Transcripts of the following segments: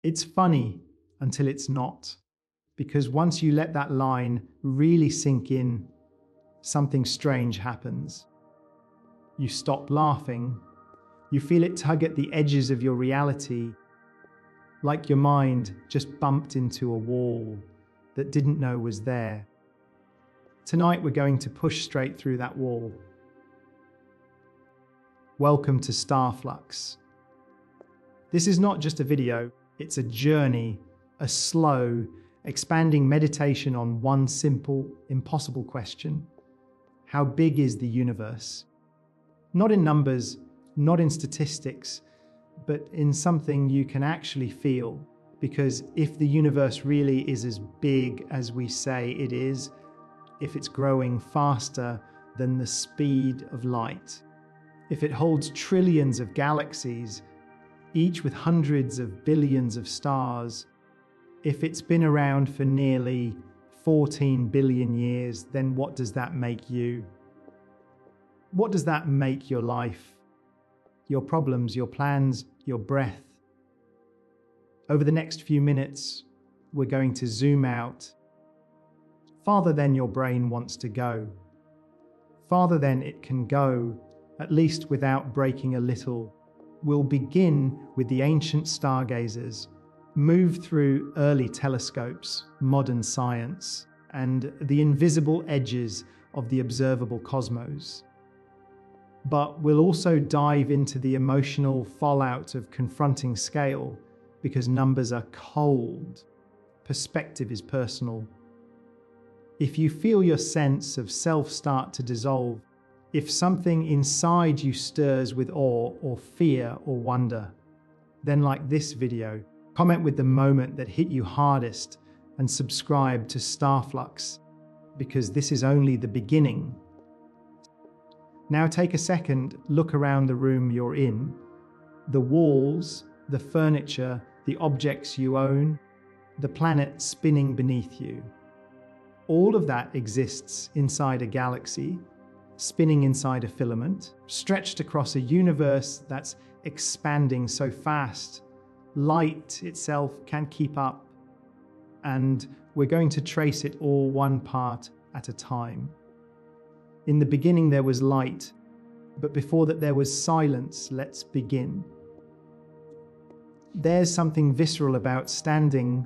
It's funny until it's not, because once you let that line really sink in, something strange happens. You stop laughing. You feel it tug at the edges of your reality, like your mind just bumped into a wall that didn't know was there. Tonight we're going to push straight through that wall. Welcome to Starflux. This is not just a video, it's a journey, a slow, expanding meditation on one simple, impossible question. How big is the universe? Not in numbers, not in statistics, but in something you can actually feel. Because if the universe really is as big as we say it is, if it's growing faster than the speed of light, if it holds trillions of galaxies, each with hundreds of billions of stars, if it's been around for nearly 14 billion years, then what does that make you? What does that make your life? Your problems, your plans, your breath? Over the next few minutes, we're going to zoom out, farther than your brain wants to go, farther than it can go, at least without breaking a little. We'll begin with the ancient stargazers, move through early telescopes, modern science, and the invisible edges of the observable cosmos. But we'll also dive into the emotional fallout of confronting scale, because numbers are cold, perspective is personal. If you feel your sense of self start to dissolve, if something inside you stirs with awe or fear or wonder, then like this video, comment with the moment that hit you hardest and subscribe to Starflux, because this is only the beginning. Now take a second, look around the room you're in. The walls, the furniture, the objects you own, the planet spinning beneath you. All of that exists inside a galaxy, spinning inside a filament, stretched across a universe that's expanding so fast, light itself can't keep up, and we're going to trace it all one part at a time. In the beginning there was light, but before that there was silence. Let's begin. There's something visceral about standing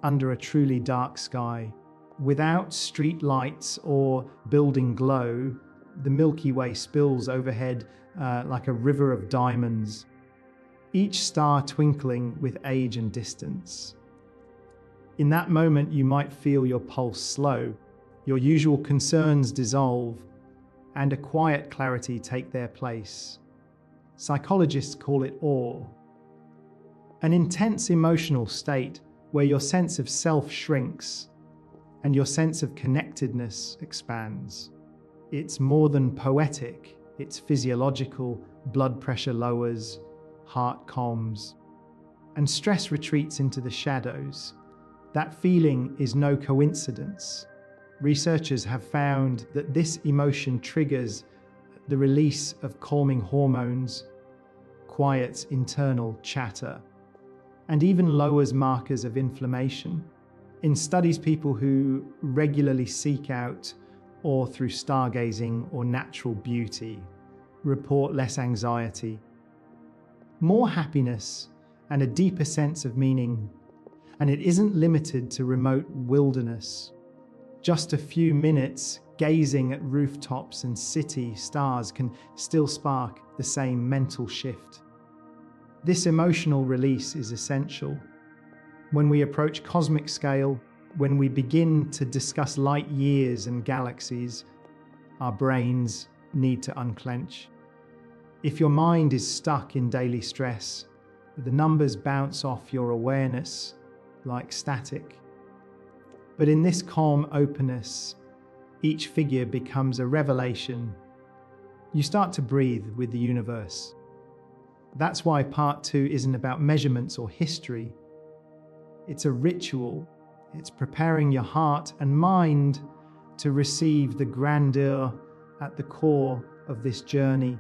under a truly dark sky. Without street lights or building glow, the Milky Way spills overhead like a river of diamonds, each star twinkling with age and distance. In that moment, you might feel your pulse slow, your usual concerns dissolve, and a quiet clarity take their place. Psychologists call it awe. An intense emotional state where your sense of self shrinks and your sense of connectedness expands. It's more than poetic, it's physiological. Blood pressure lowers, heart calms, and stress retreats into the shadows. That feeling is no coincidence. Researchers have found that this emotion triggers the release of calming hormones, quiets internal chatter, and even lowers markers of inflammation. In studies, people who regularly seek out or through stargazing or natural beauty report less anxiety, more happiness, and a deeper sense of meaning. And it isn't limited to remote wilderness. Just a few minutes gazing at rooftops and city stars can still spark the same mental shift. This emotional release is essential. When we approach cosmic scale, when we begin to discuss light years and galaxies, our brains need to unclench. If your mind is stuck in daily stress, the numbers bounce off your awareness like static. But in this calm openness, each figure becomes a revelation. You start to breathe with the universe. That's why part 2 isn't about measurements or history. It's a ritual. It's preparing your heart and mind to receive the grandeur at the core of this journey.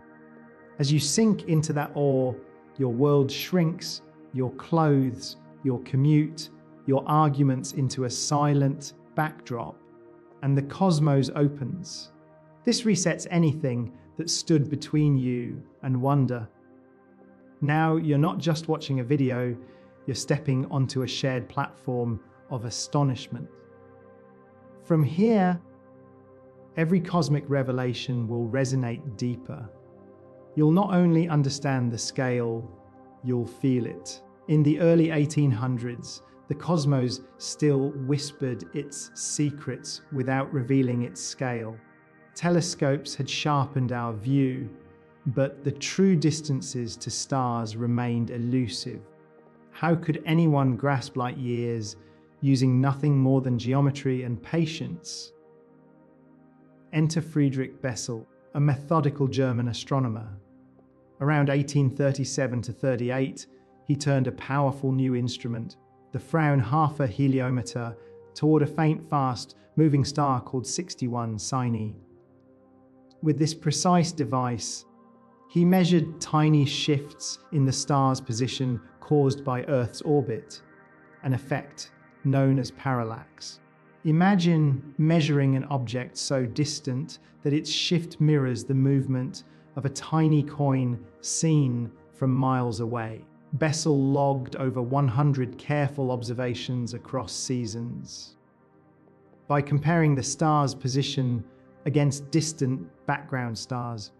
As you sink into that awe, your world shrinks, your clothes your commute, your arguments into a silent backdrop, and the cosmos opens. This resets anything that stood between you and wonder. Now you're not just watching a video, you're stepping onto a shared platform of astonishment. From here, every cosmic revelation will resonate deeper. You'll not only understand the scale, you'll feel it. In the early 1800s, the cosmos still whispered its secrets without revealing its scale. Telescopes had sharpened our view, but the true distances to stars remained elusive. How could anyone grasp light years using nothing more than geometry and patience? Enter Friedrich Bessel, a methodical German astronomer. Around 1837 to 38, he turned a powerful new instrument, the Fraunhofer heliometer, toward a faint, fast-moving star called 61 Cygni. With this precise device, he measured tiny shifts in the star's position caused by Earth's orbit, an effect known as parallax. Imagine measuring an object so distant that its shift mirrors the movement of a tiny coin seen from miles away. Bessel logged over 100 careful observations across seasons. By comparing the star's position against distant background stars,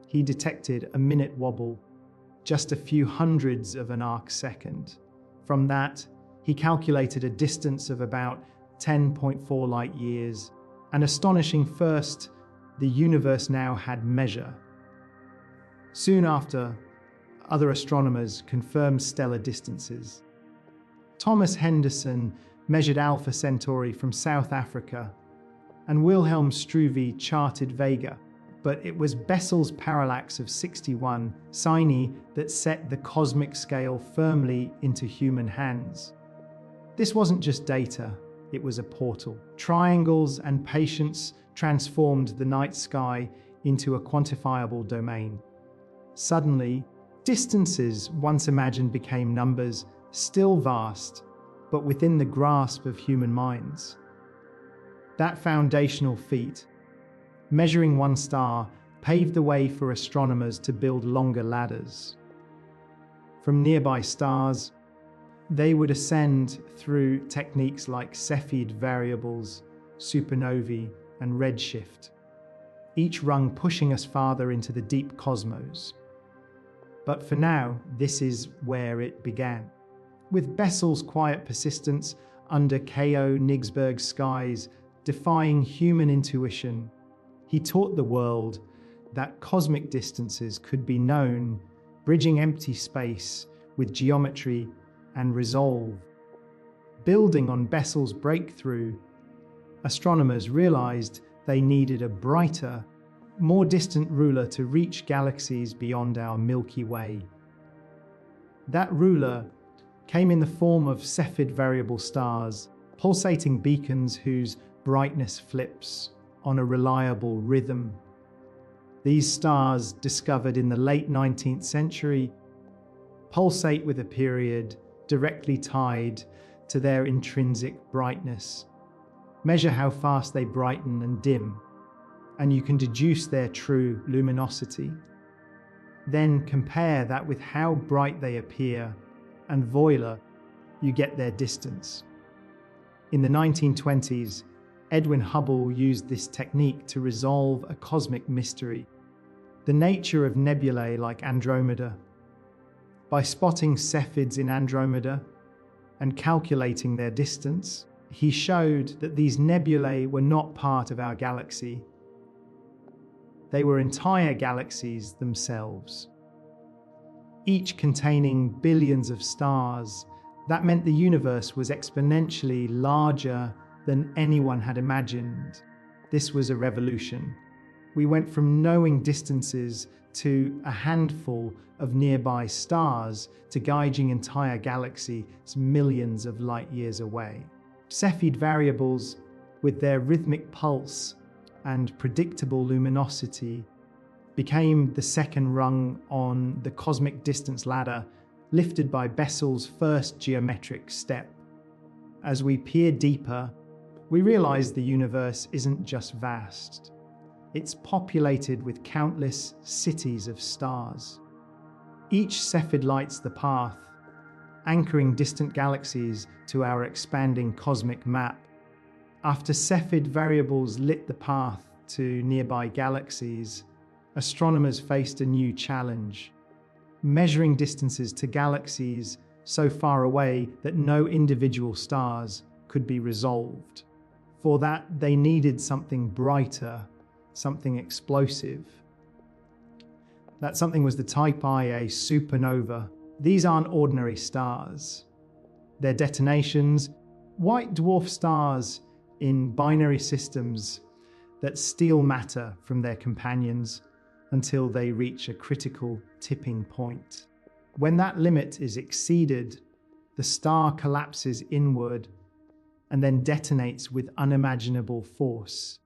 he detected a minute wobble, just a few hundreds of an arc-second. From that, he calculated a distance of about 10.4 light years, an astonishing first the universe now had measure. Soon after, other astronomers confirmed stellar distances. Thomas Henderson measured Alpha Centauri from South Africa, and Wilhelm Struve charted Vega, but it was Bessel's parallax of 61 Cygni that set the cosmic scale firmly into human hands. This wasn't just data, it was a portal. Triangles and patience transformed the night sky into a quantifiable domain. Suddenly, distances once imagined became numbers, still vast, but within the grasp of human minds. That foundational feat, measuring one star, paved the way for astronomers to build longer ladders. From nearby stars, they would ascend through techniques like Cepheid variables, supernovae, and redshift, each rung pushing us farther into the deep cosmos. But for now, this is where it began. With Bessel's quiet persistence under Ko-Nigsberg skies, defying human intuition, he taught the world that cosmic distances could be known, bridging empty space with geometry and resolve. Building on Bessel's breakthrough, astronomers realized they needed a brighter, more distant ruler to reach galaxies beyond our Milky Way. That ruler came in the form of Cepheid variable stars, pulsating beacons whose brightness flips on a reliable rhythm. These stars, discovered in the late 19th century, pulsate with a period directly tied to their intrinsic brightness. Measure how fast they brighten and dim, and you can deduce their true luminosity. Then compare that with how bright they appear, and voila, you get their distance. In the 1920s, Edwin Hubble used this technique to resolve a cosmic mystery, the nature of nebulae like Andromeda. By spotting Cepheids in Andromeda and calculating their distance, he showed that these nebulae were not part of our galaxy. They were entire galaxies themselves, each containing billions of stars. That meant the universe was exponentially larger than anyone had imagined. This was a revolution. We went from knowing distances to a handful of nearby stars to gauging entire galaxies millions of light years away. Cepheid variables, with their rhythmic pulse and predictable luminosity, became the second rung on the cosmic distance ladder, lifted by Bessel's first geometric step. As we peer deeper, we realize the universe isn't just vast. It's populated with countless cities of stars. Each Cepheid lights the path, anchoring distant galaxies to our expanding cosmic map. After Cepheid variables lit the path to nearby galaxies, astronomers faced a new challenge: measuring distances to galaxies so far away that no individual stars could be resolved. For that, they needed something brighter, something explosive. That something was the Type Ia supernova. These aren't ordinary stars. They're detonations, white dwarf stars in binary systems that steal matter from their companions until they reach a critical tipping point. When that limit is exceeded, the star collapses inward and then detonates with unimaginable force.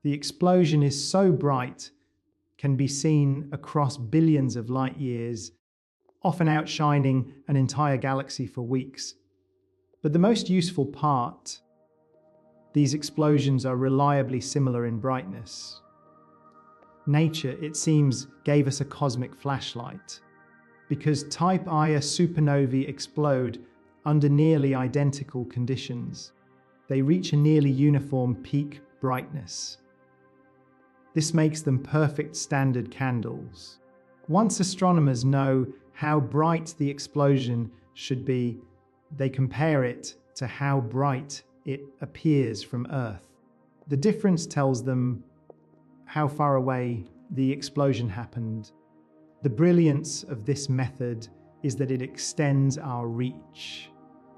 The explosion is so bright, can be seen across billions of light years, often outshining an entire galaxy for weeks. But the most useful part, these explosions are reliably similar in brightness. Nature, it seems, gave us a cosmic flashlight, because Type Ia supernovae explode under nearly identical conditions. They reach a nearly uniform peak brightness. This makes them perfect standard candles. Once astronomers know how bright the explosion should be, they compare it to how bright it appears from Earth. The difference tells them how far away the explosion happened. The brilliance of this method is that it extends our reach.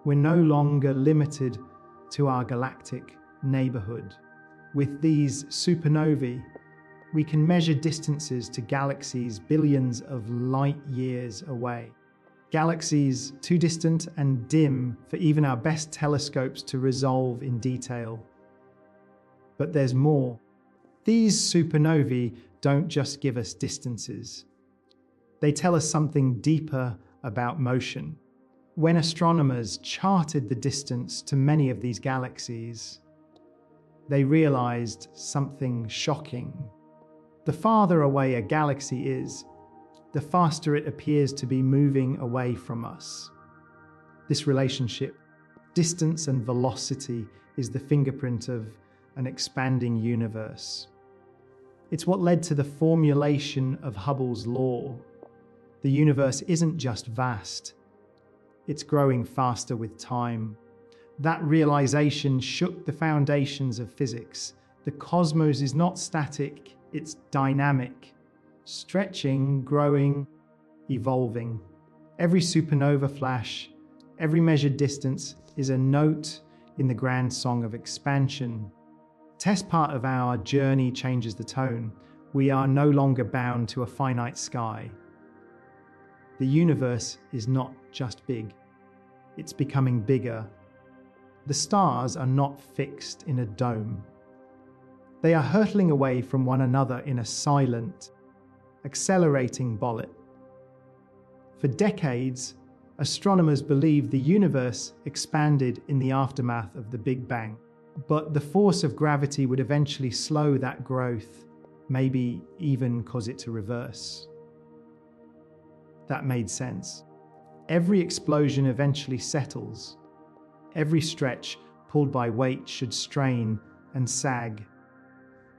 We're no longer limited to our galactic neighborhood. With these supernovae, we can measure distances to galaxies billions of light years away. Galaxies too distant and dim for even our best telescopes to resolve in detail. But there's more. These supernovae don't just give us distances. They tell us something deeper about motion. When astronomers charted the distance to many of these galaxies, they realized something shocking. The farther away a galaxy is, the faster it appears to be moving away from us. This relationship, distance and velocity, is the fingerprint of an expanding universe. It's what led to the formulation of Hubble's law. The universe isn't just vast, it's growing faster with time. That realization shook the foundations of physics. The cosmos is not static, it's dynamic, stretching, growing, evolving. Every supernova flash, every measured distance is a note in the grand song of expansion. Test part of our journey changes the tone. We are no longer bound to a finite sky. The universe is not just big, it's becoming bigger. The stars are not fixed in a dome. They are hurtling away from one another in a silent, accelerating bullet. For decades, astronomers believed the universe expanded in the aftermath of the Big Bang. But the force of gravity would eventually slow that growth, maybe even cause it to reverse. That made sense. Every explosion eventually settles. Every stretch pulled by weight should strain and sag.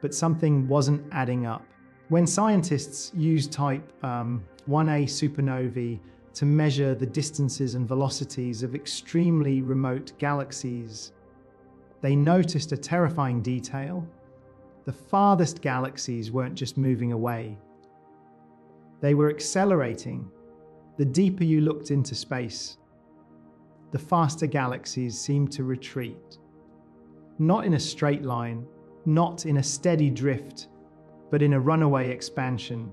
But something wasn't adding up. When scientists used Type 1a supernovae to measure the distances and velocities of extremely remote galaxies, they noticed a terrifying detail. The farthest galaxies weren't just moving away. They were accelerating. The deeper you looked into space, the faster galaxies seemed to retreat. Not in a straight line, not in a steady drift, but in a runaway expansion,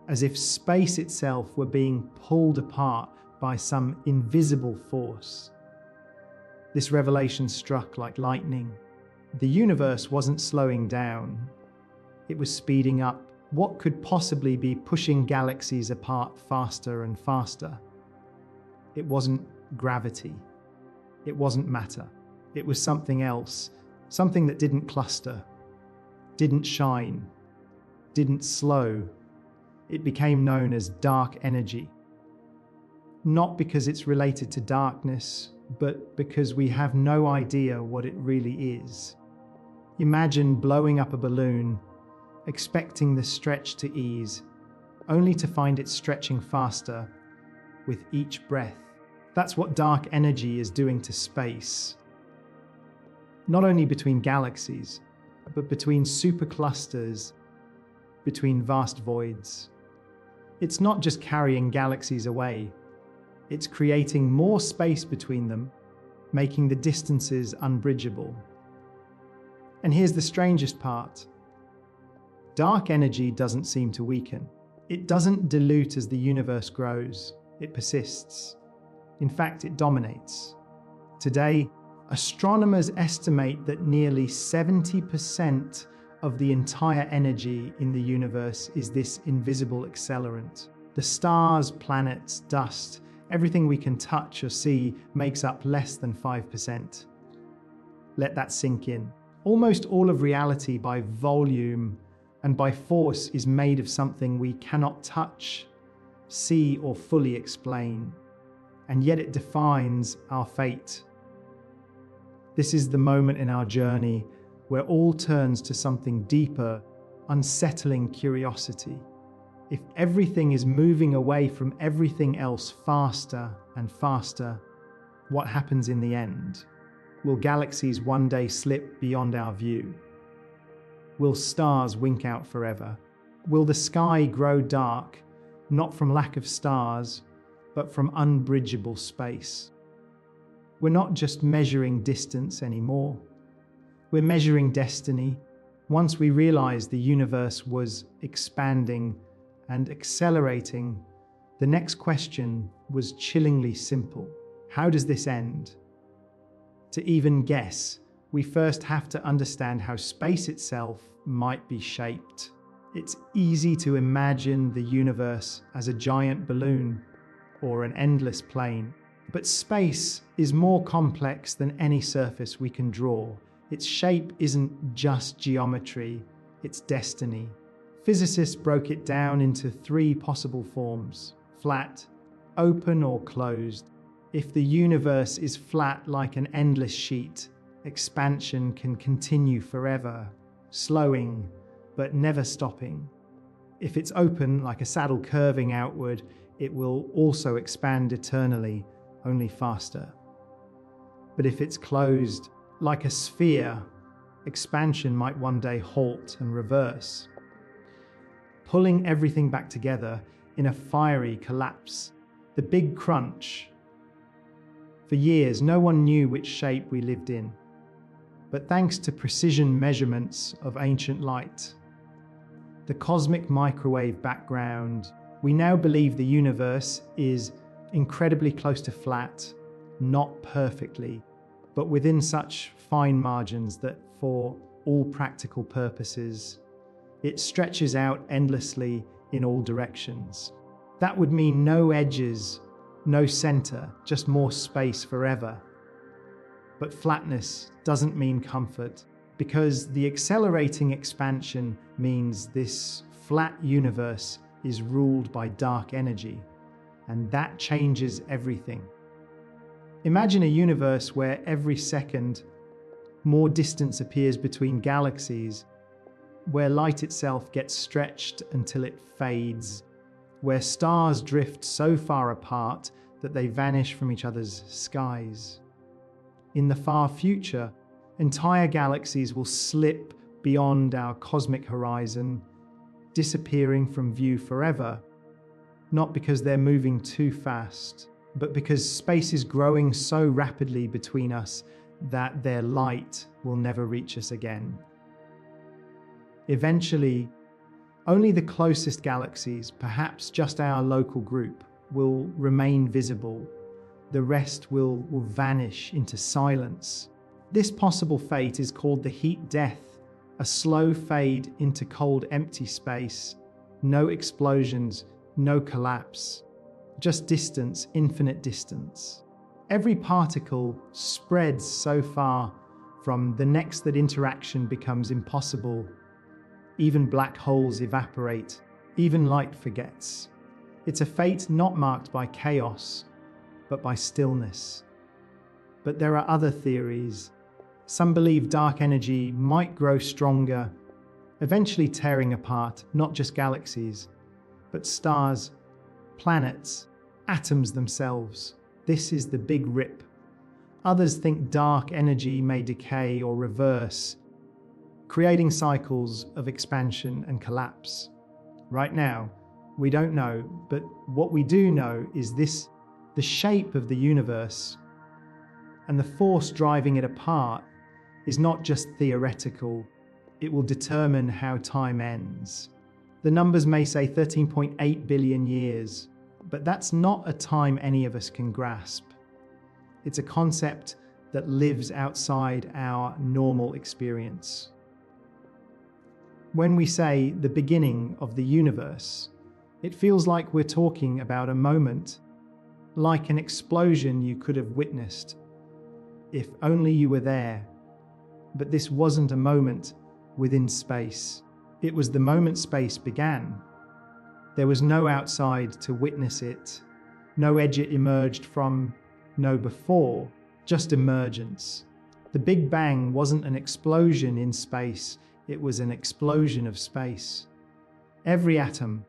as if space itself were being pulled apart by some invisible force. This revelation struck like lightning. The universe wasn't slowing down. It was speeding up. What could possibly be pushing galaxies apart faster and faster? It wasn't gravity. It wasn't matter. It was something else, something that didn't cluster, didn't shine, didn't slow. It became known as dark energy. Not because it's related to darkness, but because we have no idea what it really is. Imagine blowing up a balloon, expecting the stretch to ease, only to find it stretching faster with each breath. That's what dark energy is doing to space. Not only between galaxies, but between superclusters, between vast voids. It's not just carrying galaxies away. It's creating more space between them, making the distances unbridgeable. And here's the strangest part. Dark energy doesn't seem to weaken. It doesn't dilute as the universe grows. It persists. In fact, it dominates. Today, astronomers estimate that nearly 70% of the entire energy in the universe is this invisible accelerant. The stars, planets, dust, everything we can touch or see makes up less than 5%. Let that sink in. Almost all of reality by volume and by force is made of something we cannot touch, see, or fully explain. And yet it defines our fate. This is the moment in our journey where all turns to something deeper, unsettling curiosity. If everything is moving away from everything else faster and faster, what happens in the end? Will galaxies one day slip beyond our view? Will stars wink out forever? Will the sky grow dark, not from lack of stars, but from unbridgeable space? We're not just measuring distance anymore. We're measuring destiny. Once we realized the universe was expanding and accelerating, the next question was chillingly simple. How does this end? To even guess, we first have to understand how space itself might be shaped. It's easy to imagine the universe as a giant balloon or an endless plane. But space is more complex than any surface we can draw. Its shape isn't just geometry, it's destiny. Physicists broke it down into 3 possible forms: flat, open, or closed. If the universe is flat like an endless sheet, expansion can continue forever, slowing but never stopping. If it's open like a saddle curving outward, it will also expand eternally, only faster. But if it's closed like a sphere, expansion might one day halt and reverse, pulling everything back together in a fiery collapse. The Big Crunch. For years, no one knew which shape we lived in. But thanks to precision measurements of ancient light, the cosmic microwave background, we now believe the universe is incredibly close to flat, not perfectly, but within such fine margins that for all practical purposes, it stretches out endlessly in all directions. That would mean no edges, no center, just more space forever. But flatness doesn't mean comfort, because the accelerating expansion means this flat universe is ruled by dark energy, and that changes everything. Imagine a universe where every second more distance appears between galaxies, where light itself gets stretched until it fades, where stars drift so far apart that they vanish from each other's skies. In the far future, entire galaxies will slip beyond our cosmic horizon, disappearing from view forever, not because they're moving too fast, but because space is growing so rapidly between us that their light will never reach us again. Eventually, only the closest galaxies, perhaps just our local group, will remain visible. The rest will vanish into silence. This possible fate is called the heat death, a slow fade into cold, empty space. No explosions, no collapse, just distance, infinite distance. Every particle spreads so far from the next that interaction becomes impossible. Even black holes evaporate, even light forgets. It's a fate not marked by chaos, but by stillness. But there are other theories. Some believe dark energy might grow stronger, eventually tearing apart not just galaxies, but stars, planets, atoms themselves. This is the big rip. Others think dark energy may decay or reverse, creating cycles of expansion and collapse. Right now, we don't know, but what we do know is this: the shape of the universe and the force driving it apart is not just theoretical, it will determine how time ends. The numbers may say 13.8 billion years, but that's not a time any of us can grasp. It's a concept that lives outside our normal experience. When we say the beginning of the universe, it feels like we're talking about a moment, like an explosion you could have witnessed, if only you were there. But this wasn't a moment within space. It was the moment space began. There was no outside to witness it, no edge it emerged from, no before, just emergence. The Big Bang wasn't an explosion in space, it was an explosion of space. Every atom,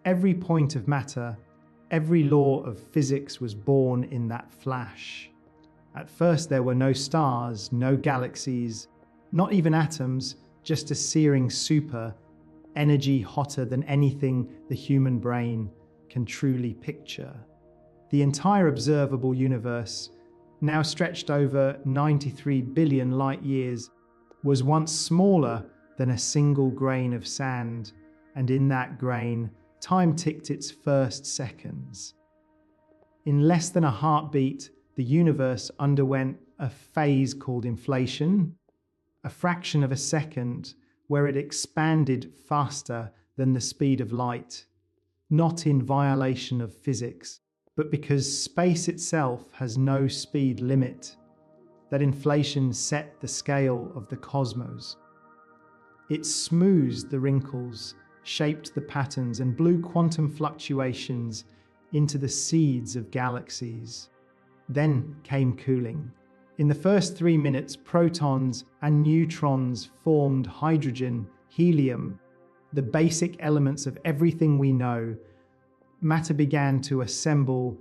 every point of matter, every law of physics was born in that flash. At first there were no stars, no galaxies, not even atoms, just a searing super, energy hotter than anything the human brain can truly picture. The entire observable universe, now stretched over 93 billion light years, was once smaller than a single grain of sand, and in that grain, time ticked its first seconds. In less than a heartbeat, the universe underwent a phase called inflation, a fraction of a second where it expanded faster than the speed of light, not in violation of physics, but because space itself has no speed limit. That inflation set the scale of the cosmos. It smoothed the wrinkles, shaped the patterns, and blew quantum fluctuations into the seeds of galaxies. Then came cooling. In the first 3 minutes, protons and neutrons formed hydrogen, helium, the basic elements of everything we know. Matter began to assemble,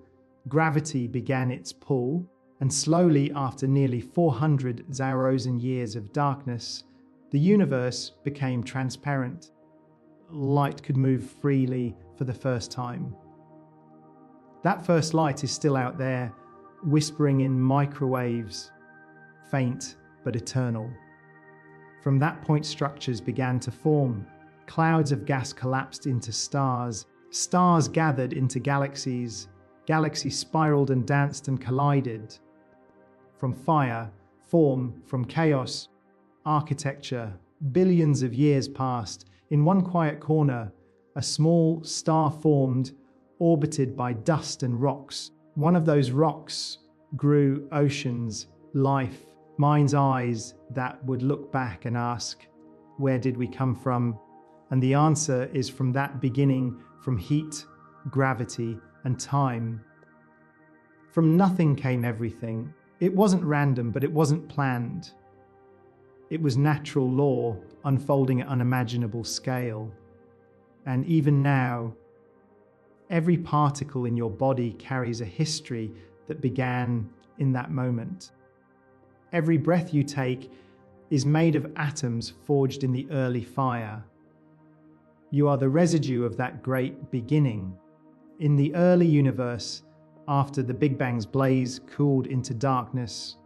gravity began its pull, and slowly, after nearly 400,000 years of darkness, the universe became transparent. Light could move freely for the first time. That first light is still out there, whispering in microwaves, faint but eternal. From that point, structures began to form. Clouds of gas collapsed into stars. Stars gathered into galaxies. Galaxies spiraled and danced and collided. From fire, form, from chaos, architecture, billions of years passed. In one quiet corner, a small star formed, orbited by dust and rocks. One of those rocks grew oceans, life, mind's eyes that would look back and ask, where did we come from? And the answer is from that beginning, from heat, gravity, and time. From nothing came everything. It wasn't random, but it wasn't planned. It was natural law unfolding at unimaginable scale. And even now, every particle in your body carries a history that began in that moment. Every breath you take is made of atoms forged in the early fire. You are the residue of that great beginning. In the early universe, after the Big Bang's blaze cooled into darkness,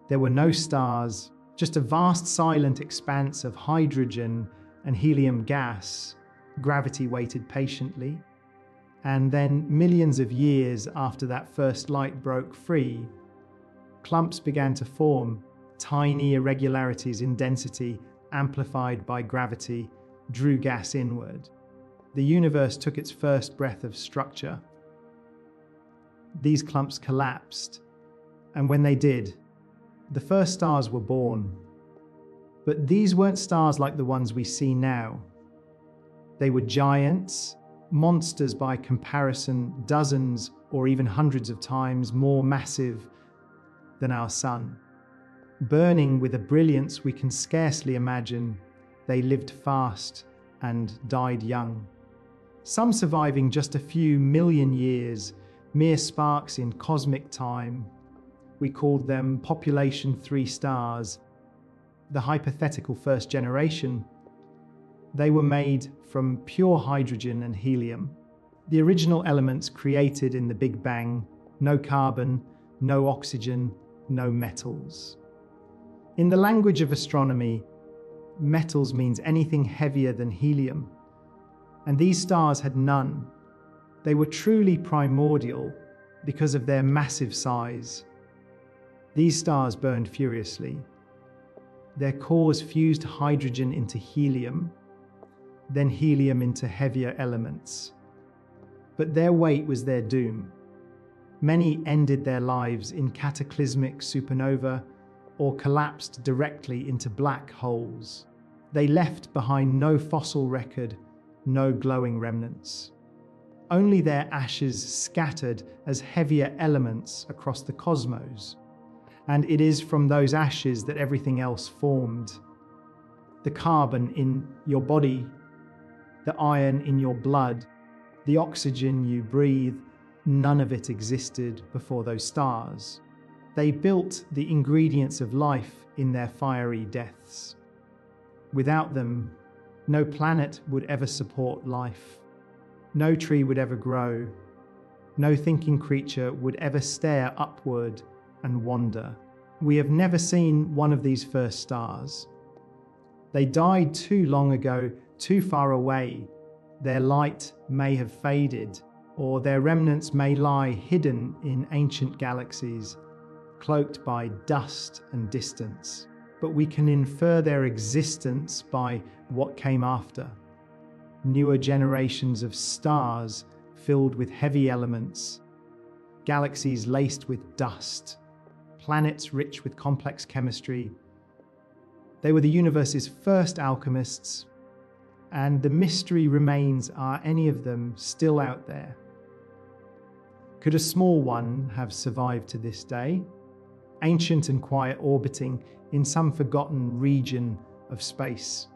there were no stars, just a vast silent expanse of hydrogen and helium gas. Gravity waited patiently. And then, millions of years after that first light broke free, clumps began to form. Tiny irregularities in density, amplified by gravity, drew gas inward. The universe took its first breath of structure. these clumps collapsed, and when they did, the first stars were born. But these weren't stars like the ones we see now. They were giants, monsters by comparison, dozens or even hundreds of times more massive than our sun. Burning with a brilliance we can scarcely imagine, they lived fast and died young. Some surviving just a few million years, mere sparks in cosmic time. We called them population 3 stars, the hypothetical first generation. They were made from pure hydrogen and helium, the original elements created in the Big Bang. No carbon, no oxygen, no metals. In the language of astronomy, metals means anything heavier than helium, and these stars had none. They were truly primordial because of their massive size. These stars burned furiously. Their cores fused hydrogen into helium, then helium into heavier elements. But their weight was their doom. Many ended their lives in cataclysmic supernova or collapsed directly into black holes. They left behind no fossil record, no glowing remnants. Only their ashes scattered as heavier elements across the cosmos. And it is from those ashes that everything else formed. The carbon in your body, the iron in your blood, the oxygen you breathe, none of it existed before those stars. They built the ingredients of life in their fiery deaths. Without them, no planet would ever support life. No tree would ever grow. No thinking creature would ever stare upward and wander. We have never seen one of these first stars. They died too long ago, too far away. Their light may have faded, or their remnants may lie hidden in ancient galaxies, cloaked by dust and distance. But we can infer their existence by what came after. Newer generations of stars filled with heavy elements, galaxies laced with dust, planets rich with complex chemistry. They were the universe's first alchemists, and the mystery remains, are any of them still out there? Could a small one have survived to this day? Ancient and quiet, orbiting in some forgotten region of space.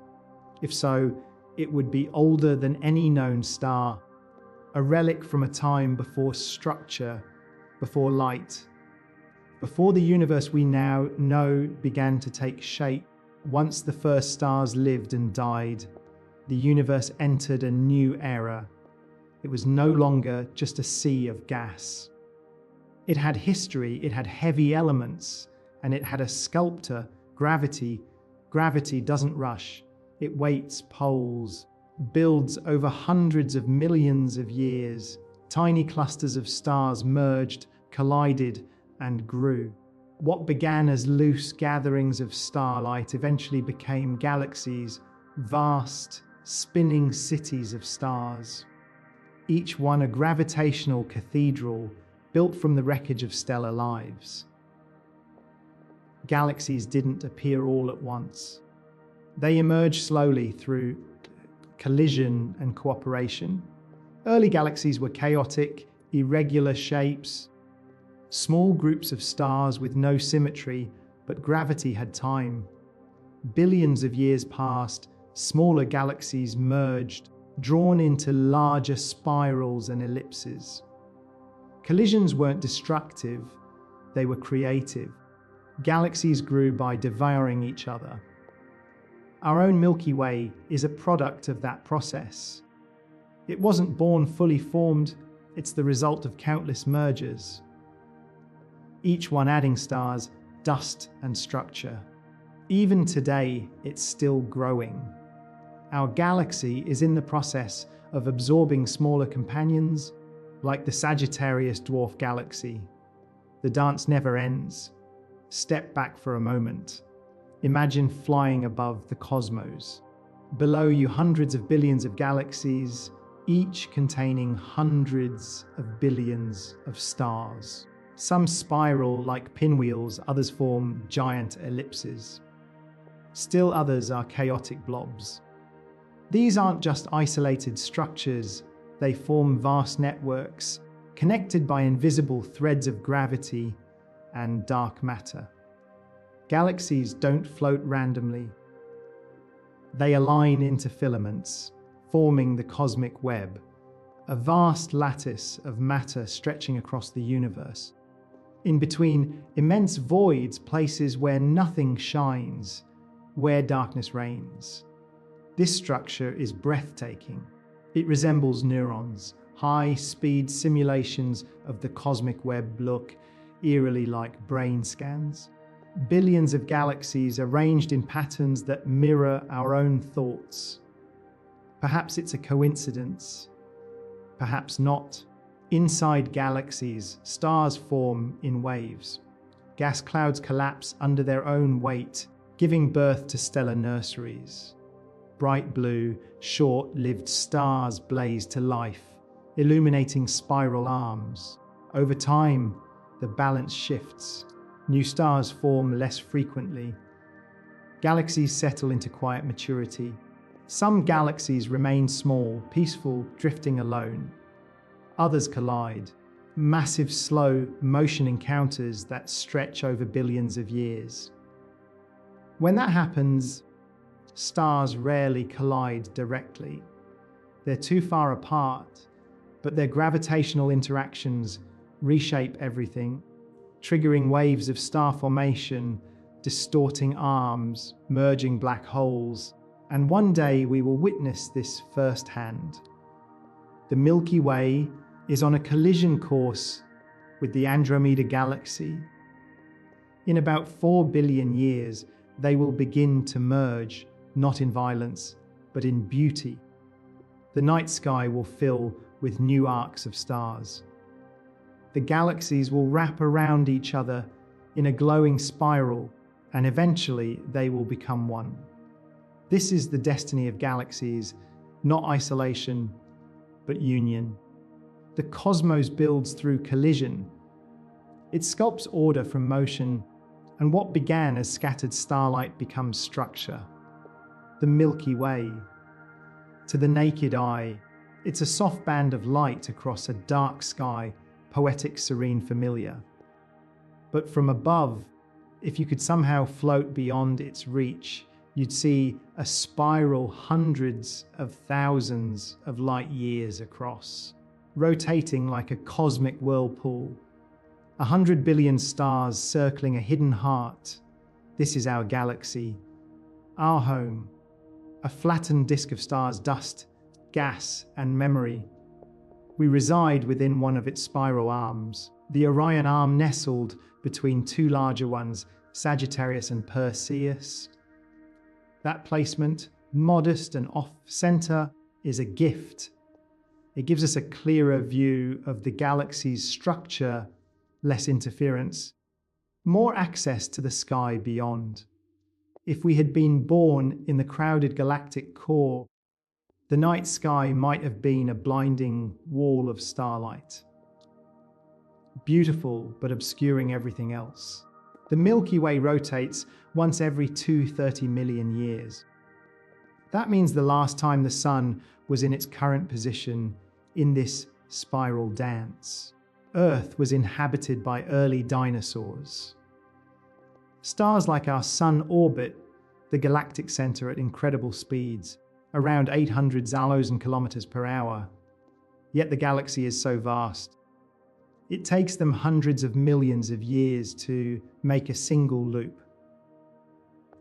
If so, it would be older than any known star, a relic from a time before structure, before light, before the universe we now know began to take shape. Once the first stars lived and died, the universe entered a new era. It was no longer just a sea of gas. It had history, it had heavy elements, and it had a sculptor, gravity. Gravity doesn't rush. It waits, poles, builds over hundreds of millions of years. Tiny clusters of stars merged, collided, and grew. What began as loose gatherings of starlight eventually became galaxies, vast, spinning cities of stars. Each one a gravitational cathedral built from the wreckage of stellar lives. Galaxies didn't appear all at once. They emerged slowly through collision and cooperation. Early galaxies were chaotic, irregular shapes, small groups of stars with no symmetry, but gravity had time. Billions of years passed, smaller galaxies merged, drawn into larger spirals and ellipses. Collisions weren't destructive, they were creative. Galaxies grew by devouring each other. Our own Milky Way is a product of that process. It wasn't born fully formed, it's the result of countless mergers, each one adding stars, dust, and structure. Even today, it's still growing. Our galaxy is in the process of absorbing smaller companions, like the Sagittarius dwarf galaxy. The dance never ends. Step back for a moment. Imagine flying above the cosmos. Below you, hundreds of billions of galaxies, each containing hundreds of billions of stars. Some spiral like pinwheels, others form giant ellipses. Still others are chaotic blobs. These aren't just isolated structures, they form vast networks, connected by invisible threads of gravity and dark matter. Galaxies don't float randomly. They align into filaments, forming the cosmic web, a vast lattice of matter stretching across the universe. In between immense voids, places where nothing shines, where darkness reigns. This structure is breathtaking. It resembles neurons, high-speed simulations of the cosmic web look eerily like brain scans. Billions of galaxies arranged in patterns that mirror our own thoughts. Perhaps it's a coincidence, perhaps not. Inside galaxies, stars form in waves. Gas clouds collapse under their own weight, giving birth to stellar nurseries. Bright blue, short-lived stars blaze to life, illuminating spiral arms. Over time, the balance shifts. New stars form less frequently. Galaxies settle into quiet maturity. Some galaxies remain small, peaceful, drifting alone. Others collide. Massive, slow motion encounters that stretch over billions of years. When that happens, stars rarely collide directly. They're too far apart, but their gravitational interactions reshape everything, triggering waves of star formation, distorting arms, merging black holes, and one day we will witness this firsthand. The Milky Way is on a collision course with the Andromeda Galaxy. In about 4 billion years, they will begin to merge, not in violence, but in beauty. The night sky will fill with new arcs of stars. The galaxies will wrap around each other in a glowing spiral, and eventually they will become one. This is the destiny of galaxies, not isolation, but union. The cosmos builds through collision. It sculpts order from motion, and what began as scattered starlight becomes structure. The Milky Way. To the naked eye, it's a soft band of light across a dark sky, poetic, serene, familiar. But from above, if you could somehow float beyond its reach, you'd see a spiral hundreds of thousands of light years across, rotating like a cosmic whirlpool. 100 billion stars circling a hidden heart. This is our galaxy, our home. A flattened disk of stars, dust, gas, and memory. We reside within one of its spiral arms, the Orion arm nestled between two larger ones, Sagittarius and Perseus. That placement, modest and off-center, is a gift. It gives us a clearer view of the galaxy's structure, less interference, more access to the sky beyond. If we had been born in the crowded galactic core, the night sky might have been a blinding wall of starlight. Beautiful, but obscuring everything else. The Milky Way rotates once every 230 million years. That means the last time the sun was in its current position in this spiral dance, Earth was inhabited by early dinosaurs. Stars like our sun orbit the galactic center at incredible speeds, around 800 kilometers per hour. Yet the galaxy is so vast. It takes them hundreds of millions of years to make a single loop.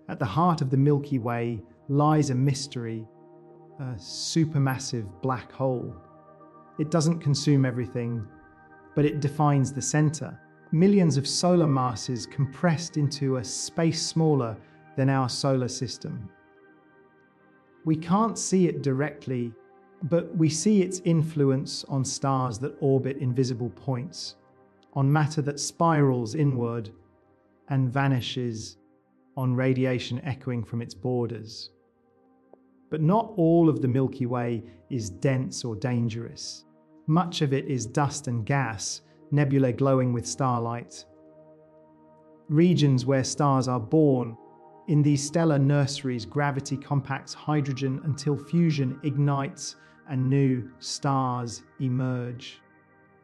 At the heart of the Milky Way lies a mystery, a supermassive black hole. It doesn't consume everything, but it defines the center. Millions of solar masses compressed into a space smaller than our solar system. We can't see it directly, but we see its influence on stars that orbit invisible points, on matter that spirals inward and vanishes, on radiation echoing from its borders. But not all of the Milky Way is dense or dangerous. Much of it is dust and gas, nebulae glowing with starlight. Regions where stars are born. In these stellar nurseries, gravity compacts hydrogen until fusion ignites and new stars emerge.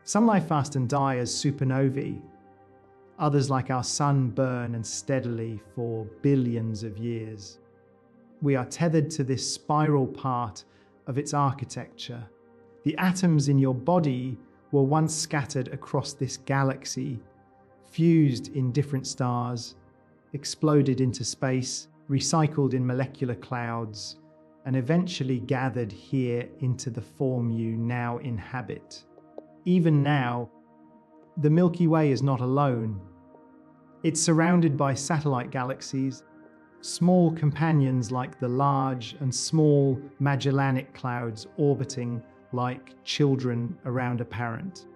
Some lie fast and die as supernovae. Others, like our sun, burn and steadily for billions of years. We are tethered to this spiral part of its architecture. The atoms in your body were once scattered across this galaxy, fused in different stars, exploded into space, recycled in molecular clouds, and eventually gathered here into the form you now inhabit. Even now, the Milky Way is not alone. It's surrounded by satellite galaxies, small companions like the large and small Magellanic Clouds orbiting like children around a parent.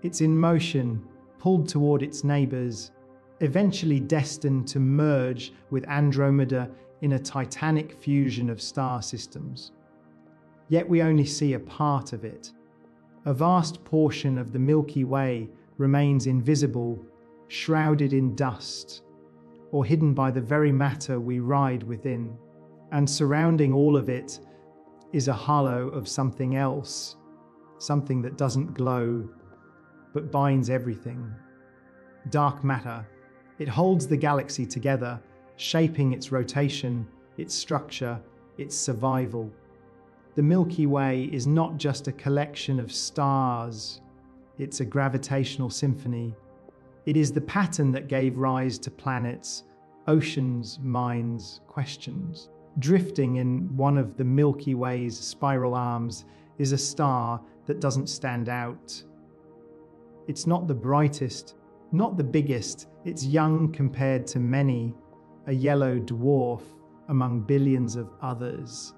It's in motion, pulled toward its neighbors, eventually destined to merge with Andromeda in a titanic fusion of star systems. Yet we only see a part of it. A vast portion of the Milky Way remains invisible, shrouded in dust, or hidden by the very matter we ride within. And surrounding all of it is a halo of something else, something that doesn't glow, but binds everything. Dark matter. It holds the galaxy together, shaping its rotation, its structure, its survival. The Milky Way is not just a collection of stars, it's a gravitational symphony. It is the pattern that gave rise to planets, oceans, minds, questions. Drifting in one of the Milky Way's spiral arms is a star that doesn't stand out. It's not the brightest, not the biggest, it's young compared to many, a yellow dwarf among billions of others.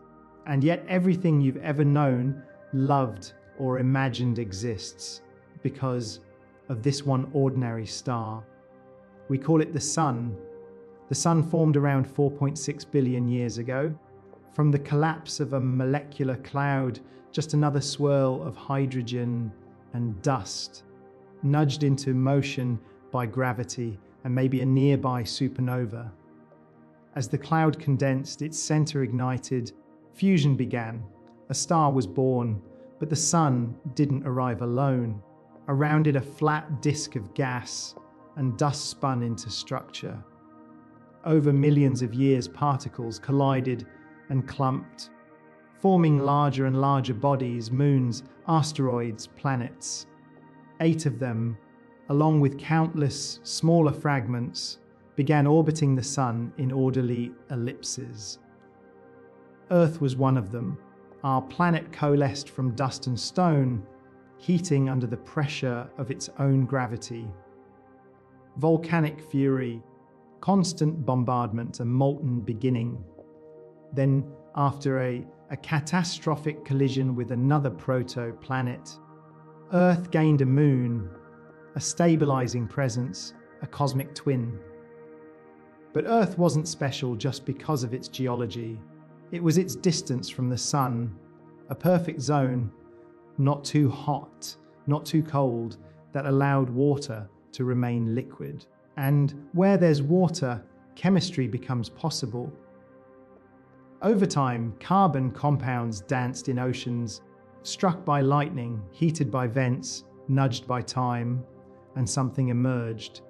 And yet everything you've ever known, loved, or imagined exists because of this one ordinary star. We call it the Sun. The Sun formed around 4.6 billion years ago. From the collapse of a molecular cloud, just another swirl of hydrogen and dust, nudged into motion by gravity and maybe a nearby supernova. As the cloud condensed, its center ignited, fusion began. A star was born, but the Sun didn't arrive alone. Around it, a flat disk of gas and dust spun into structure. Over millions of years, particles collided and clumped, forming larger and larger bodies, moons, asteroids, planets. 8 of them, along with countless smaller fragments, began orbiting the Sun in orderly ellipses. Earth was one of them. Our planet coalesced from dust and stone, heating under the pressure of its own gravity. Volcanic fury, constant bombardment, a molten beginning. Then, after a catastrophic collision with another proto-planet, Earth gained a moon, a stabilizing presence, a cosmic twin. But Earth wasn't special just because of its geology. It was its distance from the Sun, a perfect zone, not too hot, not too cold, that allowed water to remain liquid. And where there's water, chemistry becomes possible. Over time, carbon compounds danced in oceans, struck by lightning, heated by vents, nudged by time, and something emerged.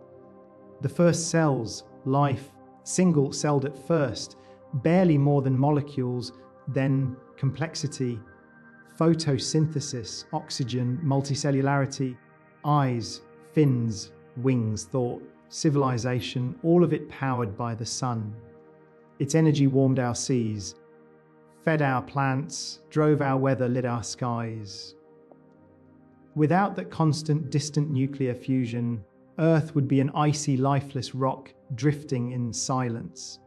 The first cells, life, single-celled at first, barely more than molecules, then complexity, photosynthesis, oxygen, multicellularity, eyes, fins, wings, thought, civilization, all of it powered by the Sun. Its energy warmed our seas, fed our plants, drove our weather, lit our skies. Without that constant, distant nuclear fusion, Earth would be an icy, lifeless rock drifting in silence.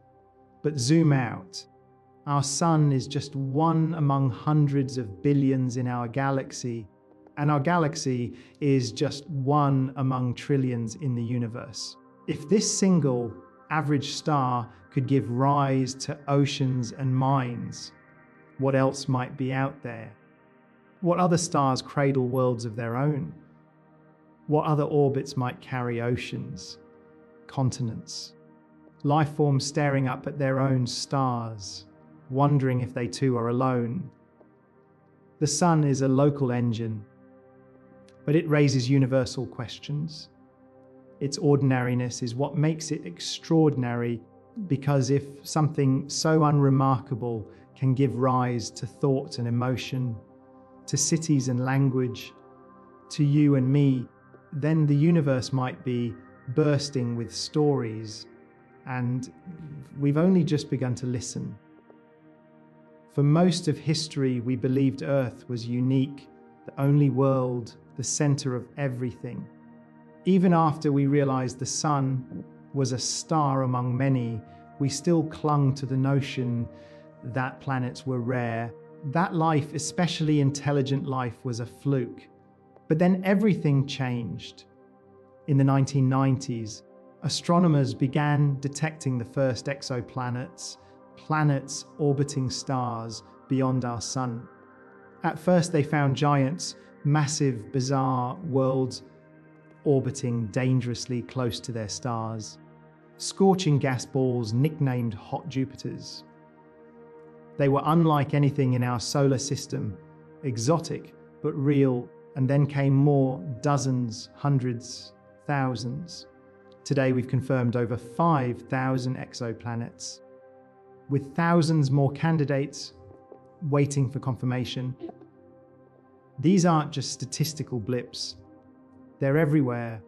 But zoom out. Our Sun is just one among hundreds of billions in our galaxy, and our galaxy is just one among trillions in the universe. If this single, average star could give rise to oceans and minds, What else might be out there? What other stars cradle worlds of their own? What other orbits might carry oceans, continents, life forms staring up at their own stars, wondering if they too are alone? The sun is a local engine, but it raises universal questions. Its ordinariness is what makes it extraordinary, because if something so unremarkable can give rise to thought and emotion, to cities and language, to you and me, then the universe might be bursting with stories, and we've only just begun to listen. For most of history, we believed Earth was unique, the only world, the center of everything. Even after we realized the sun was a star among many, we still clung to the notion that planets were rare, that life, especially intelligent life, was a fluke. But then everything changed. In the 1990s, astronomers began detecting the first exoplanets, planets orbiting stars beyond our sun. At first, they found giants, massive, bizarre worlds orbiting dangerously close to their stars, scorching gas balls nicknamed hot Jupiters. They were unlike anything in our solar system, exotic but real, and then came more, dozens, hundreds, thousands. Today we've confirmed over 5,000 exoplanets, with thousands more candidates waiting for confirmation. These aren't just statistical blips. They're everywhere.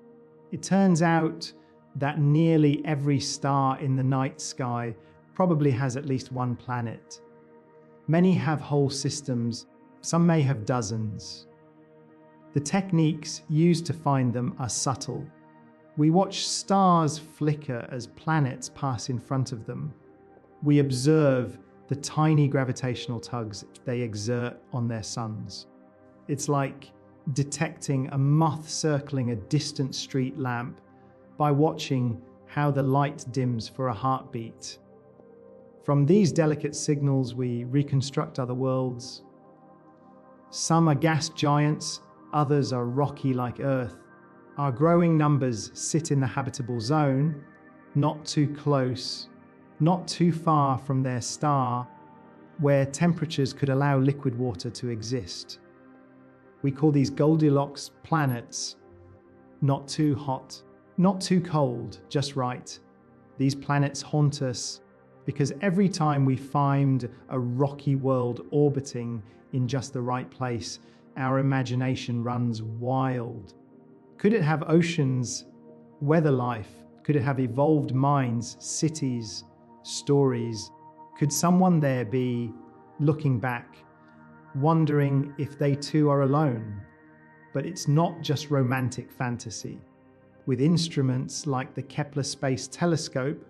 It turns out that nearly every star in the night sky probably has at least one planet. Many have whole systems, some may have dozens. The techniques used to find them are subtle. We watch stars flicker as planets pass in front of them. We observe the tiny gravitational tugs they exert on their suns. It's like detecting a moth circling a distant street lamp by watching how the light dims for a heartbeat. From these delicate signals, we reconstruct other worlds. Some are gas giants, others are rocky like Earth. Our growing numbers sit in the habitable zone, not too close, not too far from their star, where temperatures could allow liquid water to exist. We call these Goldilocks planets. Not too hot, not too cold, just right. These planets haunt us because every time we find a rocky world orbiting in just the right place, our imagination runs wild. Could it have oceans, weather life? Could it have evolved minds, cities, stories? Could someone there be looking back, wondering if they too are alone? But it's not just romantic fantasy. With instruments like the Kepler Space Telescope,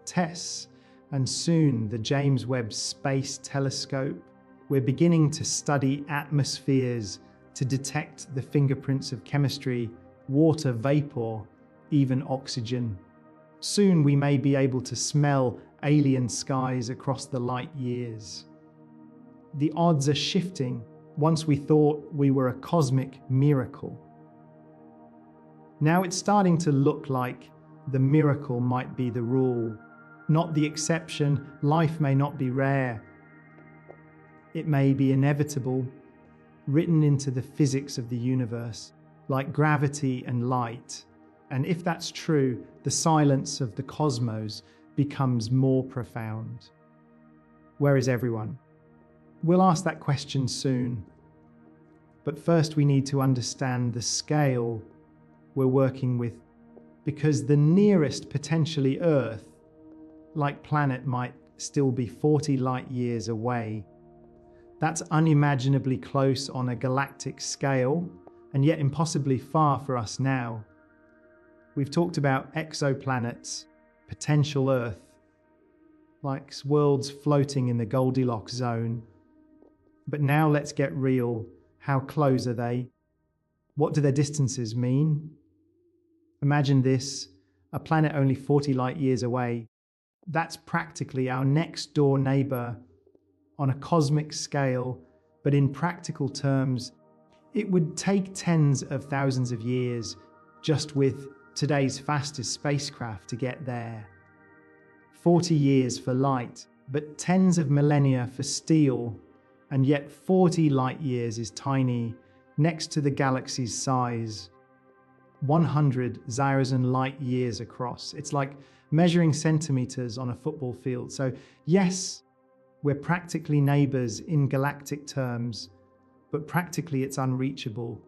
TESS, and soon the James Webb Space Telescope, we're beginning to study atmospheres to detect the fingerprints of chemistry, water vapor, even oxygen. Soon we may be able to smell alien skies across the light years. The odds are shifting. Once we thought we were a cosmic miracle. Now it's starting to look like the miracle might be the rule, not the exception. Life may not be rare. It may be inevitable, written into the physics of the universe, like gravity and light. And if that's true, the silence of the cosmos becomes more profound. Where is everyone? We'll ask that question soon. But first we need to understand the scale we're working with, because the nearest potentially Earth, like planet, might still be 40 light years away. That's unimaginably close on a galactic scale, and yet impossibly far for us now. We've talked about exoplanets, potential Earth, like worlds floating in the Goldilocks zone. But now let's get real. How close are they? What do their distances mean? Imagine this, a planet only 40 light years away. That's practically our next door neighbor. on a cosmic scale, but in practical terms, it would take tens of thousands of years just with today's fastest spacecraft to get there. 40 years for light, but tens of millennia for steel, and yet 40 light years is tiny next to the galaxy's size. 100 Zarizen light years across. It's like measuring centimeters on a football field. So yes, we're practically neighbors in galactic terms, but practically it's unreachable.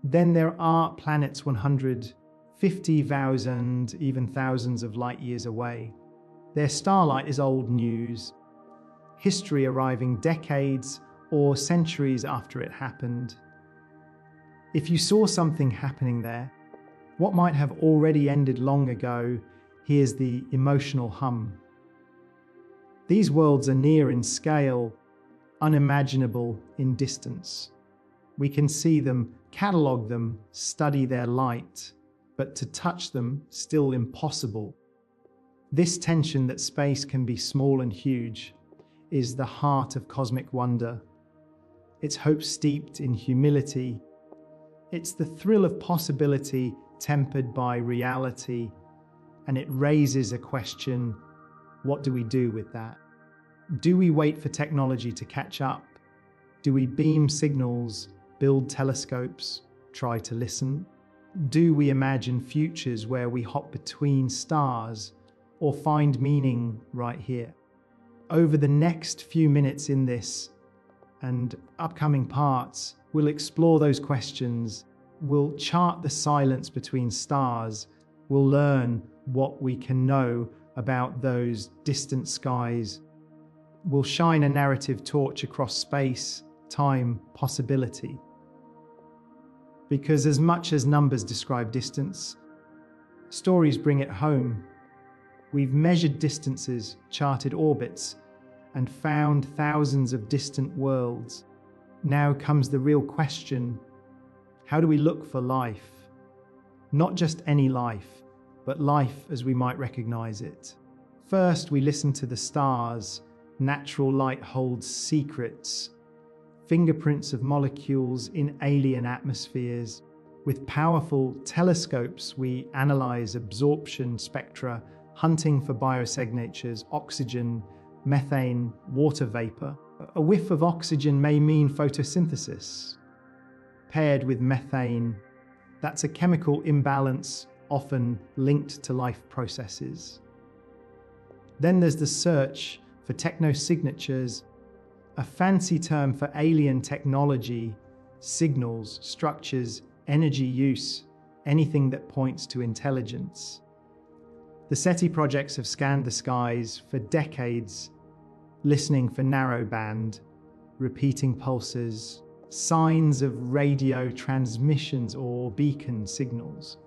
Then there are planets 150,000, even thousands of light years away. Their starlight is old news, history arriving decades or centuries after it happened. If you saw something happening there, what might have already ended long ago, here's the emotional hum. These worlds are near in scale, unimaginable in distance. We can see them, catalog them, study their light, but to touch them, still impossible. This tension that space can be small and huge is the heart of cosmic wonder. It's hope steeped in humility. It's the thrill of possibility tempered by reality, and it raises a question: what do we do with that? Do we wait for technology to catch up? Do we beam signals, build telescopes, try to listen? Do we imagine futures where we hop between stars or find meaning right here? Over the next few minutes in this and upcoming parts, we'll explore those questions. We'll chart the silence between stars. We'll learn what we can know about those distant skies. We'll shine a narrative torch across space, time, possibility. Because as much as numbers describe distance, stories bring it home. We've measured distances, charted orbits, and found thousands of distant worlds. Now comes the real question: how do we look for life? Not just any life, but life as we might recognize it. First, we listen to the stars. Natural light holds secrets, fingerprints of molecules in alien atmospheres. With powerful telescopes, we analyze absorption spectra, hunting for biosignatures, oxygen, methane, water vapor. A whiff of oxygen may mean photosynthesis. Paired with methane, that's a chemical imbalance often linked to life processes. Then there's the search for technosignatures, a fancy term for alien technology, signals, structures, energy use, anything that points to intelligence. The SETI projects have scanned the skies for decades, listening for narrowband, repeating pulses, signs of radio transmissions or beacon signals.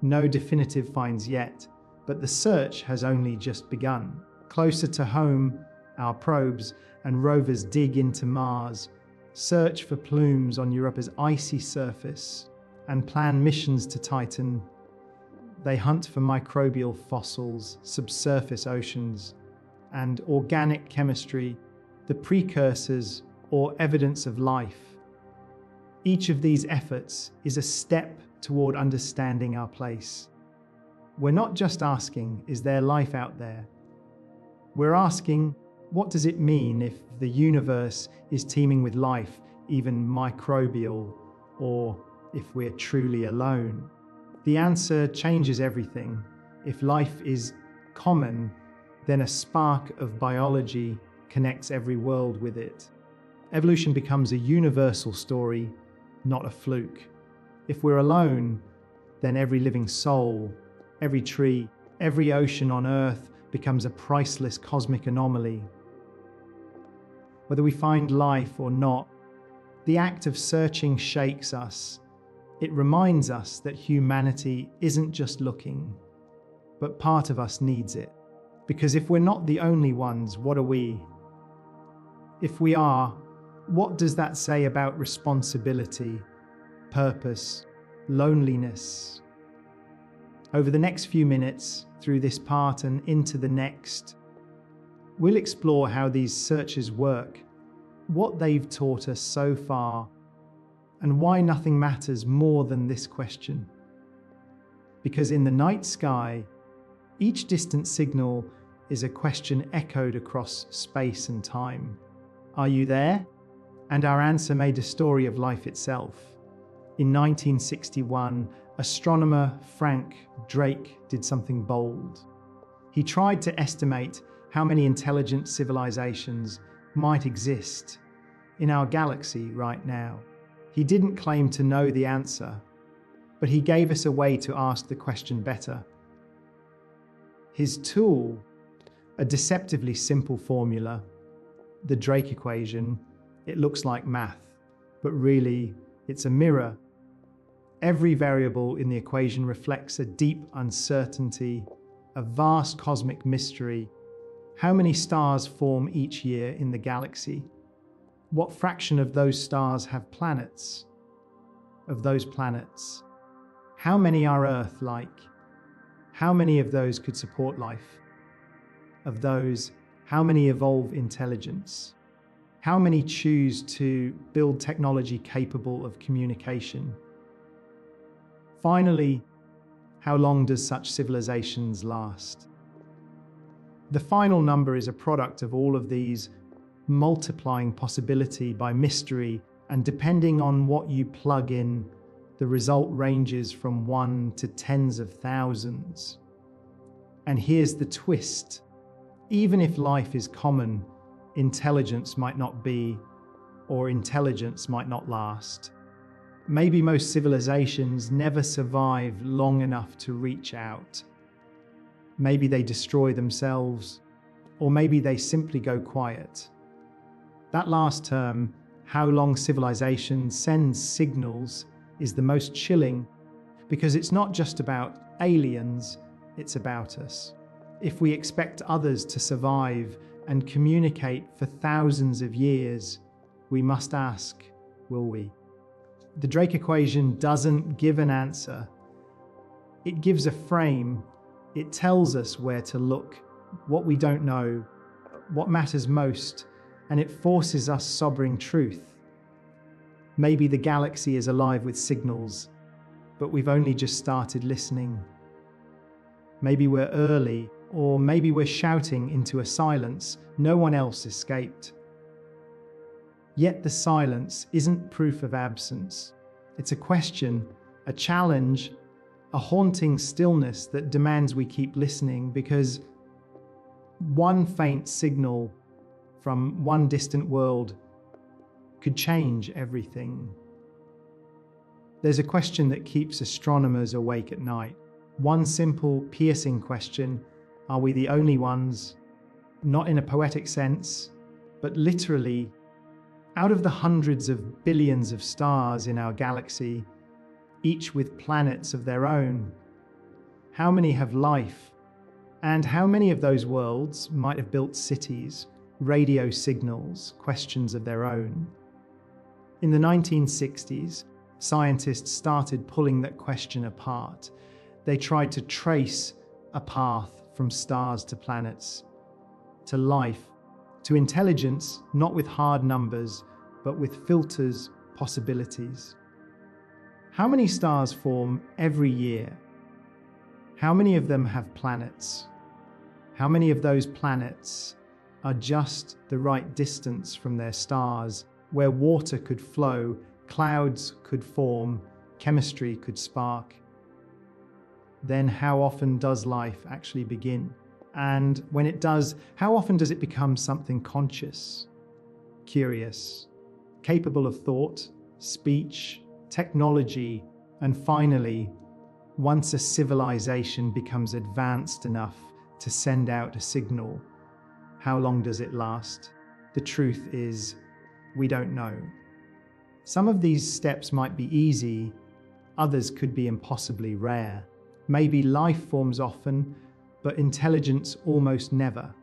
No definitive finds yet, but the search has only just begun. Closer to home, our probes and rovers dig into Mars, search for plumes on Europa's icy surface, and plan missions to Titan. They hunt for microbial fossils, subsurface oceans, and organic chemistry, the precursors or evidence of life. Each of these efforts is a step toward understanding our place. We're not just asking, is there life out there? We're asking, what does it mean if the universe is teeming with life, even microbial, or if we're truly alone? The answer changes everything. If life is common, then a spark of biology connects every world with it. Evolution becomes a universal story, not a fluke. If we're alone, then every living soul, every tree, every ocean on Earth becomes a priceless cosmic anomaly. Whether we find life or not, the act of searching shakes us. It reminds us that humanity isn't just looking, but part of us needs it. Because if we're not the only ones, what are we? If we are, what does that say about responsibility, purpose, loneliness? Over the next few minutes, through this part and into the next, We'll explore how these searches work, what they've taught us so far, and why nothing matters more than this question. Because in the night sky, each distant signal is a question echoed across space and time. Are you there? And our answer made a story of life itself. In 1961, astronomer Frank Drake did something bold. He tried to estimate how many intelligent civilizations might exist in our galaxy right now. He didn't claim to know the answer, but he gave us a way to ask the question better. His tool, a deceptively simple formula, the Drake equation, it looks like math, but really it's a mirror. Every variable in the equation reflects a deep uncertainty, a vast cosmic mystery. How many stars form each year in the galaxy? What fraction of those stars have planets? Of those planets, how many are Earth-like? How many of those could support life? Of those, how many evolve intelligence? How many choose to build technology capable of communication? Finally, how long does such civilizations last? The final number is a product of all of these, multiplying possibility by mystery, and depending on what you plug in, the result ranges from 1 to tens of thousands. And here's the twist. Even if life is common, intelligence might not be, or intelligence might not last. Maybe most civilizations never survive long enough to reach out. Maybe they destroy themselves, or maybe they simply go quiet. That last term, how long civilization sends signals, is the most chilling, because it's not just about aliens, it's about us. If we expect others to survive and communicate for thousands of years, we must ask, will we? The Drake equation doesn't give an answer. It gives a frame. It tells us where to look, what we don't know, what matters most, and it forces us sobering truth. Maybe the galaxy is alive with signals, but we've only just started listening. Maybe we're early, or maybe we're shouting into a silence no one else escaped. Yet the silence isn't proof of absence. It's a question, a challenge, a haunting stillness that demands we keep listening, because one faint signal from one distant world could change everything. There's a question that keeps astronomers awake at night. One simple, piercing question: are we the only ones? Not in a poetic sense, but literally. Out of the hundreds of billions of stars in our galaxy, each with planets of their own, how many have life? And how many of those worlds might have built cities, radio signals, questions of their own? In the 1960s, scientists started pulling that question apart. They tried to trace a path from stars to planets, to life, to intelligence, not with hard numbers, but with filters, possibilities. How many stars form every year? How many of them have planets? How many of those planets are just the right distance from their stars, where water could flow, clouds could form, chemistry could spark? Then how often does life actually begin? And when it does, how often does it become something conscious, curious, capable of thought, speech, technology, and finally, once a civilization becomes advanced enough to send out a signal, how long does it last? The truth is, we don't know. Some of these steps might be easy, others could be impossibly rare. Maybe life forms often, but intelligence almost never.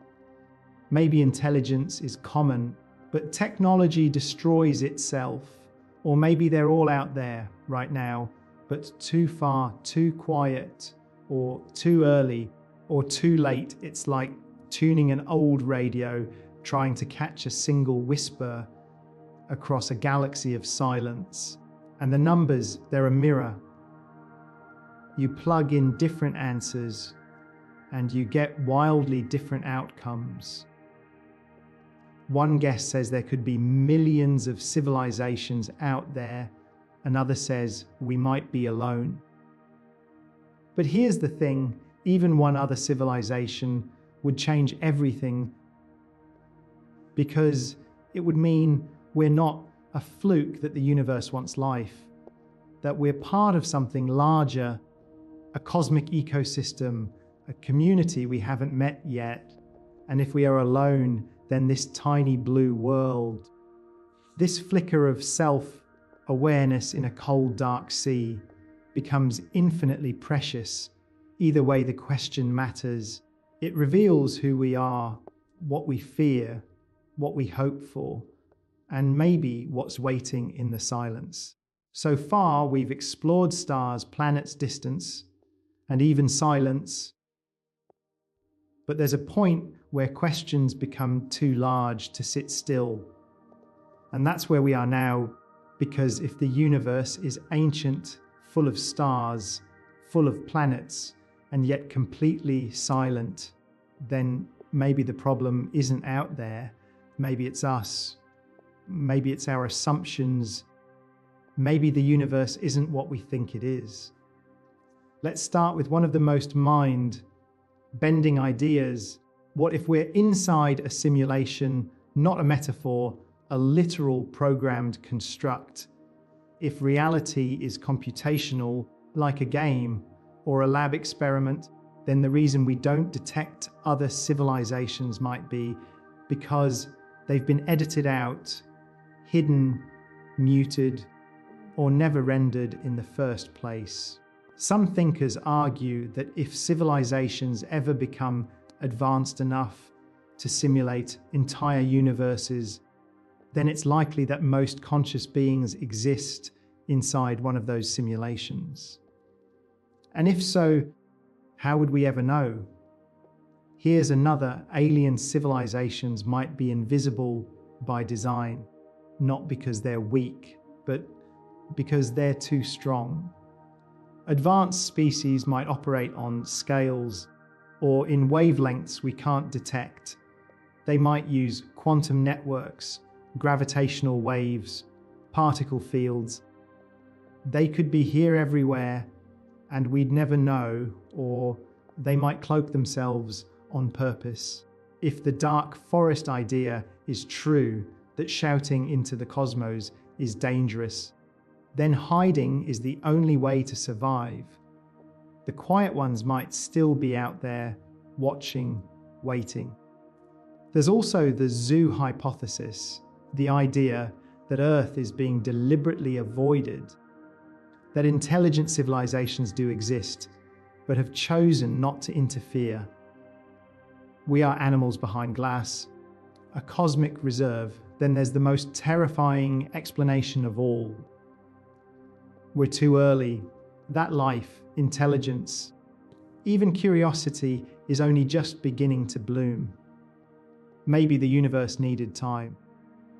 Maybe intelligence is common, but technology destroys itself. Or maybe they're all out there right now, but too far, too quiet, or too early, or too late. It's like tuning an old radio, trying to catch a single whisper across a galaxy of silence. And the numbers, they're a mirror. You plug in different answers and you get wildly different outcomes. One guest says there could be millions of civilizations out there. Another says we might be alone. But here's the thing, even one other civilization would change everything, because it would mean we're not a fluke that the universe wants life, that we're part of something larger, a cosmic ecosystem, a community we haven't met yet. And if we are alone, then this tiny blue world, this flicker of self-awareness in a cold, dark sea, becomes infinitely precious. Either way, the question matters. It reveals who we are, what we fear, what we hope for, and maybe what's waiting in the silence. So far, we've explored stars, planets, distance, and even silence. But there's a point where questions become too large to sit still. And that's where we are now, because if the universe is ancient, full of stars, full of planets, and yet completely silent, then maybe the problem isn't out there. Maybe it's us. Maybe it's our assumptions. Maybe the universe isn't what we think it is. Let's start with one of the most mind-bending ideas. What if we're inside a simulation, not a metaphor, a literal programmed construct? If reality is computational, like a game or a lab experiment, then the reason we don't detect other civilizations might be because they've been edited out, hidden, muted, or never rendered in the first place. Some thinkers argue that if civilizations ever become advanced enough to simulate entire universes, then it's likely that most conscious beings exist inside one of those simulations. And if so, how would we ever know? Here's another: alien civilizations might be invisible by design, not because they're weak, but because they're too strong. Advanced species might operate on scales or in wavelengths we can't detect. They might use quantum networks, gravitational waves, particle fields. They could be here everywhere and we'd never know, or they might cloak themselves on purpose. If the dark forest idea is true, that shouting into the cosmos is dangerous, then hiding is the only way to survive. The quiet ones might still be out there, watching, waiting. There's also the zoo hypothesis, the idea that Earth is being deliberately avoided, that intelligent civilizations do exist, but have chosen not to interfere. We are animals behind glass, a cosmic reserve. Then there's the most terrifying explanation of all. We're too early. That life, intelligence, even curiosity is only just beginning to bloom. Maybe the universe needed time.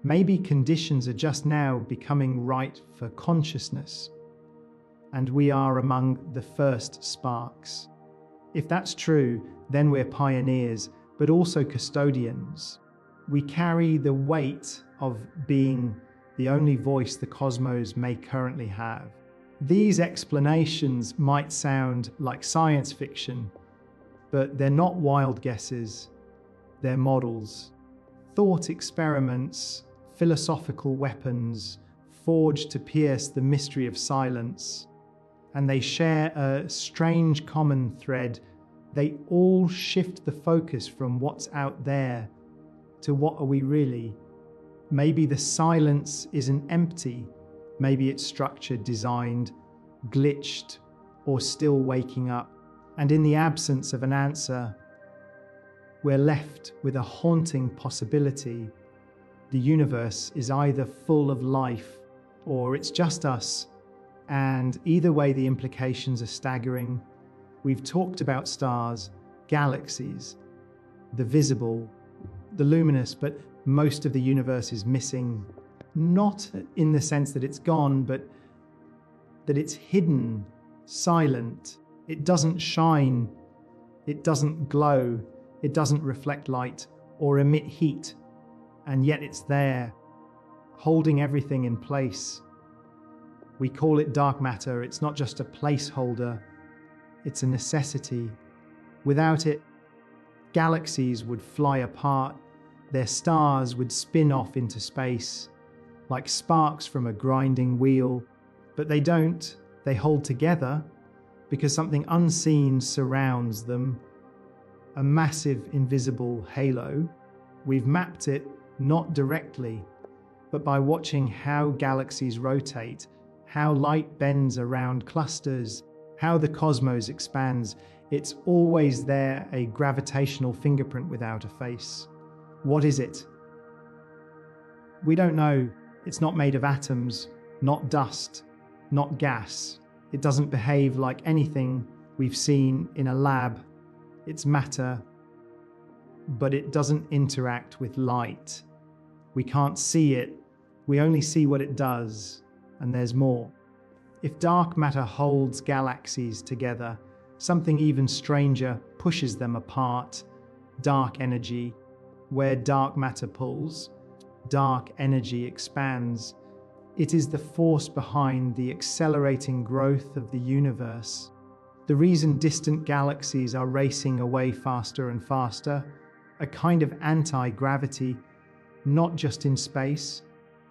Maybe conditions are just now becoming right for consciousness, and we are among the first sparks. If that's true, then we're pioneers, but also custodians. We carry the weight of being the only voice the cosmos may currently have. These explanations might sound like science fiction, but they're not wild guesses. They're models, thought experiments, philosophical weapons forged to pierce the mystery of silence. And they share a strange common thread. They all shift the focus from what's out there to what are we really. Maybe the silence isn't empty. Maybe it's structured, designed, glitched, or still waking up. And in the absence of an answer, we're left with a haunting possibility. The universe is either full of life or it's just us. And either way, the implications are staggering. We've talked about stars, galaxies, the visible, the luminous, but most of the universe is missing. Not in the sense that it's gone, but that it's hidden, silent. It doesn't shine, it doesn't glow, it doesn't reflect light or emit heat, and yet it's there, holding everything in place. We call it dark matter. It's not just a placeholder, it's a necessity. Without it, galaxies would fly apart, their stars would spin off into space, like sparks from a grinding wheel. But they don't, they hold together because something unseen surrounds them, a massive invisible halo. We've mapped it not directly, but by watching how galaxies rotate, how light bends around clusters, how the cosmos expands. It's always there, a gravitational fingerprint without a face. What is it? We don't know. It's not made of atoms, not dust, not gas. It doesn't behave like anything we've seen in a lab. It's matter, but it doesn't interact with light. We can't see it. We only see what it does, and there's more. If dark matter holds galaxies together, something even stranger pushes them apart. Dark energy. Where dark matter pulls, dark energy expands. It is the force behind the accelerating growth of the universe. The reason distant galaxies are racing away faster and faster, a kind of anti-gravity, not just in space,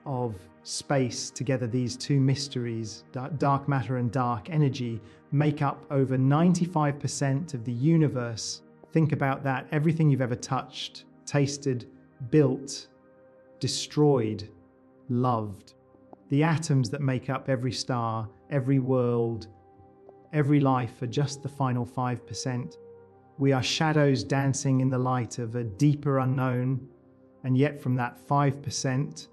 of space together. These two mysteries, dark matter and dark energy, make up over 95% of the universe. Think about that. Everything you've ever touched, tasted, built, destroyed, loved. The atoms that make up every star, every world, every life are just the final 5%. We are shadows dancing in the light of a deeper unknown, and yet from that 5%,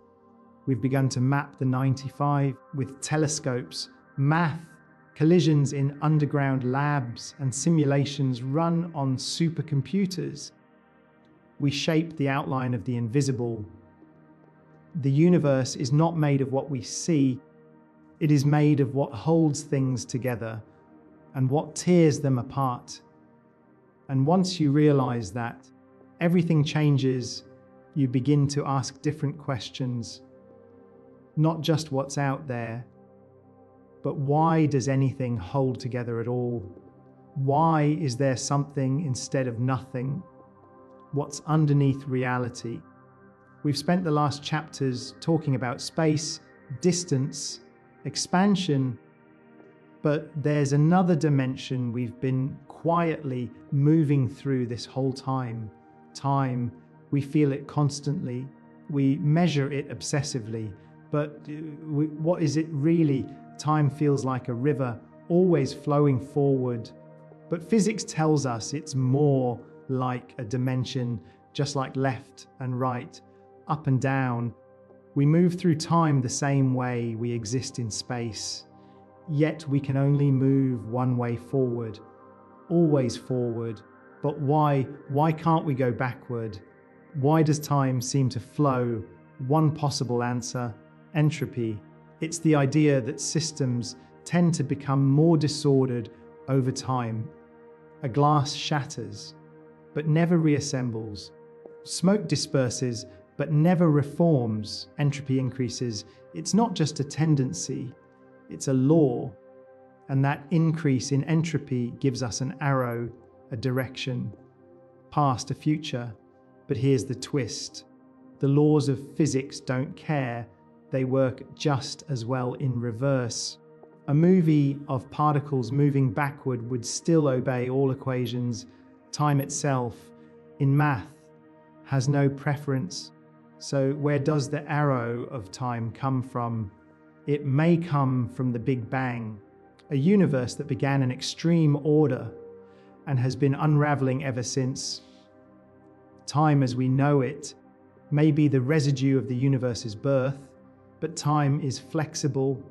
we've begun to map the 95 with telescopes, math, collisions in underground labs, and simulations run on supercomputers. We shape the outline of the invisible. The universe is not made of what we see. It is made of what holds things together and what tears them apart. And once you realize that, everything changes. You begin to ask different questions. Not just what's out there, but why does anything hold together at all? Why is there something instead of nothing? What's underneath reality? We've spent the last chapters talking about space, distance, expansion, but there's another dimension we've been quietly moving through this whole time. Time, we feel it constantly. We measure it obsessively, but what is it really? Time feels like a river, always flowing forward. But physics tells us it's more like a dimension, just like left and right, up and down. We move through time the same way we exist in space. Yet we can only move one way forward, always forward. But why? Why can't we go backward? Why does time seem to flow? One possible answer: entropy. It's the idea that systems tend to become more disordered over time. A glass shatters, but never reassembles. Smoke disperses, but never reforms. Entropy increases. It's not just a tendency, it's a law. And that increase in entropy gives us an arrow, a direction, past a future. But here's the twist. The laws of physics don't care. They work just as well in reverse. A movie of particles moving backward would still obey all equations. Time itself, in math, has no preference. So where does the arrow of time come from? It may come from the Big Bang, a universe that began in extreme order and has been unraveling ever since. Time as we know it may be the residue of the universe's birth, but time is flexible.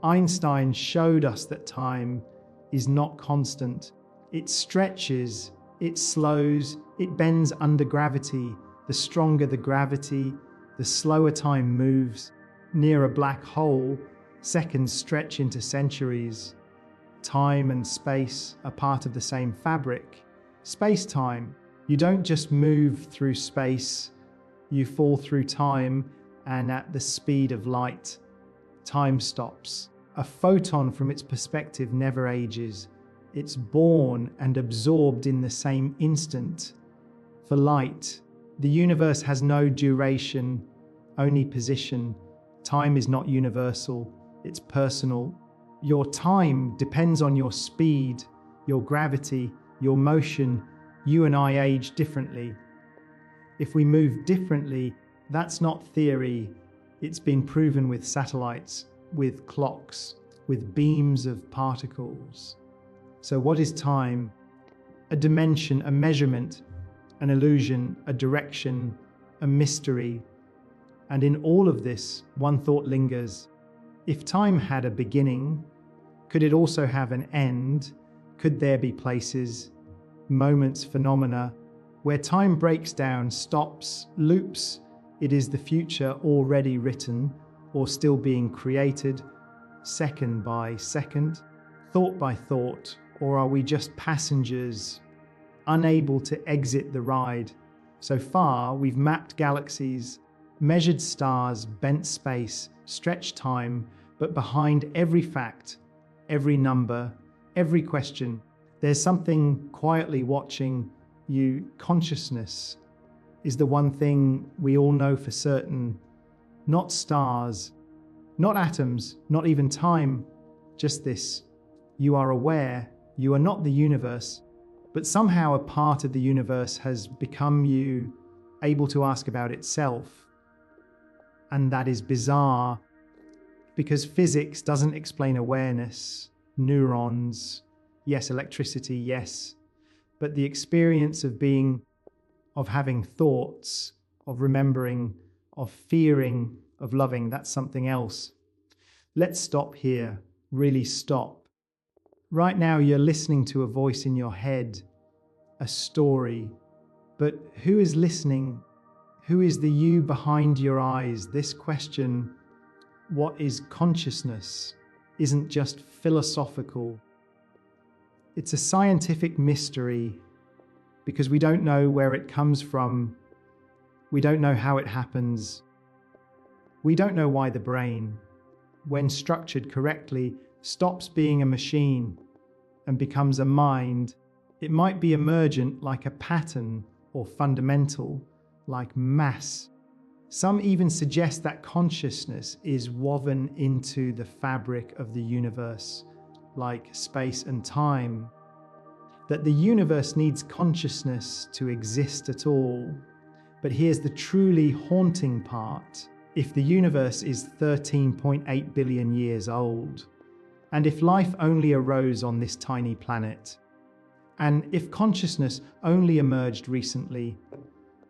Einstein showed us that time is not constant. It stretches, it slows, It bends under gravity. The stronger the gravity, the slower time moves. Near a black hole, seconds stretch into centuries. Time and space are part of the same fabric. Space-time. You don't just move through space, you fall through time, and at the speed of light, time stops. A photon from its perspective never ages. It's born and absorbed in the same instant. For light, the universe has no duration, only position. Time is not universal, it's personal. Your time depends on your speed, your gravity, your motion. You and I age differently. If we move differently, that's not theory. It's been proven with satellites, with clocks, with beams of particles. So what is time? A dimension, a measurement, an illusion, a direction, a mystery. And in all of this, one thought lingers. If time had a beginning, could it also have an end? Could there be places, moments, phenomena, where time breaks down, stops, loops? It is the future already written or still being created, second by second, thought by thought, or are we just passengers, unable to exit the ride? So far, we've mapped galaxies, measured stars, bent space, stretched time, but behind every fact, every number, every question, there's something quietly watching you. Consciousness is the one thing we all know for certain. Not stars, not atoms, not even time, just this. You are aware, you are not the universe, but somehow a part of the universe has become you, able to ask about itself. And that is bizarre, because physics doesn't explain awareness, neurons, yes, electricity, yes, but the experience of being, of having thoughts, of remembering, of fearing, of loving, that's something else. Let's stop here, really stop. Right now you're listening to a voice in your head, a story, but who is listening? Who is the you behind your eyes? This question, what is consciousness, isn't just philosophical. It's a scientific mystery because we don't know where it comes from. We don't know how it happens. We don't know why the brain, when structured correctly, stops being a machine and becomes a mind. It might be emergent like a pattern or fundamental like mass. Some even suggest that consciousness is woven into the fabric of the universe, like space and time. That the universe needs consciousness to exist at all. But here's the truly haunting part. If the universe is 13.8 billion years old, and if life only arose on this tiny planet, and if consciousness only emerged recently,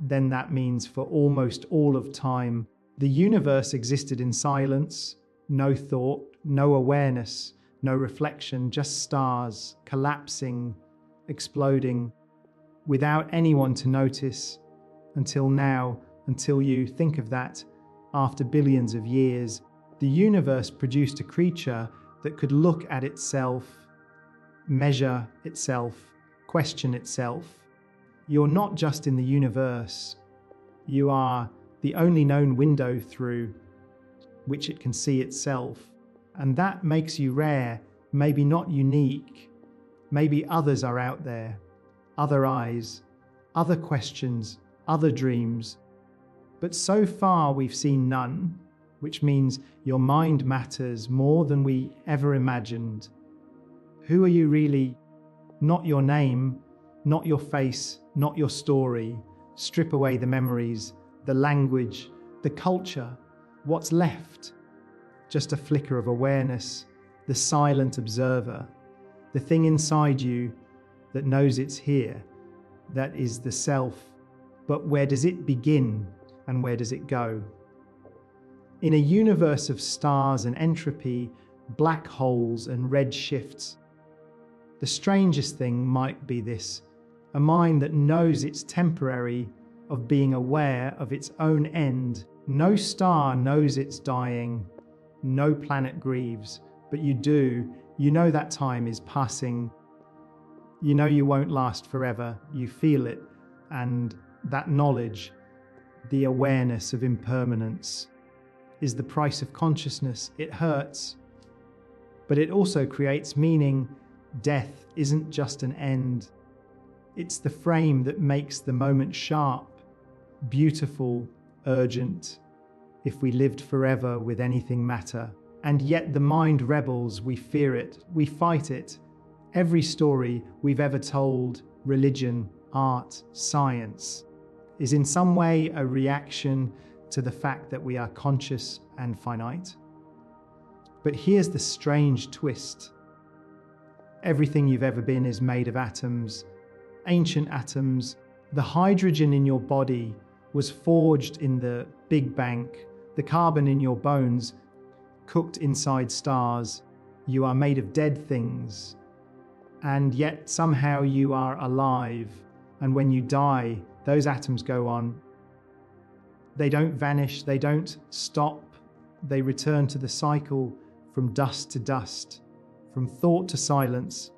then that means for almost all of time, the universe existed in silence, no thought, no awareness, no reflection, just stars collapsing, exploding, without anyone to notice, until now, until you think of that. After billions of years, the universe produced a creature that could look at itself, measure itself, question itself. You're not just in the universe, you are the only known window through which it can see itself. And that makes you rare, maybe not unique. Maybe others are out there, other eyes, other questions, other dreams. But so far we've seen none, which means your mind matters more than we ever imagined. Who are you really? Not your name, not your face, not your story. Strip away the memories, the language, the culture. What's left? Just a flicker of awareness, the silent observer, the thing inside you that knows it's here. That is the self. But where does it begin and where does it go? In a universe of stars and entropy, black holes and red shifts, the strangest thing might be this. a mind that knows it's temporary, of being aware of its own end. No star knows it's dying, no planet grieves, but you do. You know that time is passing. You know you won't last forever. You feel it, and that knowledge, the awareness of impermanence, is the price of consciousness. It hurts, but it also creates meaning. Death isn't just an end. It's the frame that makes the moment sharp, beautiful, urgent. If we lived forever, would anything matter? And yet the mind rebels. We fear it. We fight it. Every story we've ever told, religion, art, science, is in some way a reaction to the fact that we are conscious and finite. But here's the strange twist. Everything you've ever been is made of atoms, ancient atoms. The hydrogen in your body was forged in the Big Bang. The carbon in your bones, cooked inside stars. You are made of dead things. And yet somehow you are alive. And when you die, those atoms go on. They don't vanish, they don't stop. They return to the cycle, from dust to dust, from thought to silence,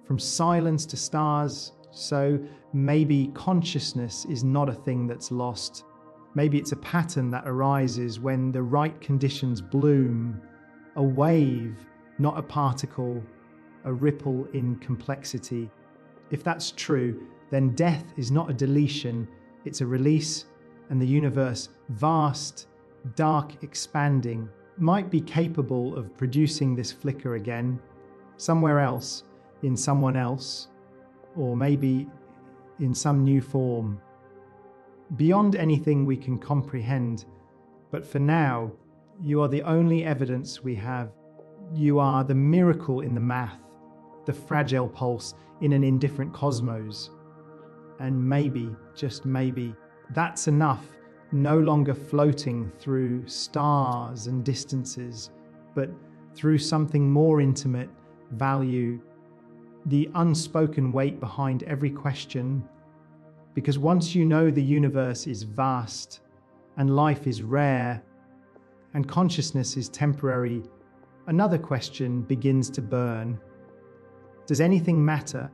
from silence to stars. So maybe consciousness is not a thing that's lost. Maybe it's a pattern that arises when the right conditions bloom. A wave, not a particle, a ripple in complexity. If that's true, then death is not a deletion, it's a release, and the universe, vast, dark, expanding, might be capable of producing this flicker again, somewhere else, in someone else, or maybe in some new form, beyond anything we can comprehend. But for now, you are the only evidence we have. You are the miracle in the math, the fragile pulse in an indifferent cosmos. And maybe, just maybe, that's enough, no longer floating through stars and distances, but through something more intimate, value, the unspoken weight behind every question. Because once you know the universe is vast, and life is rare, and consciousness is temporary, another question begins to burn. Does anything matter?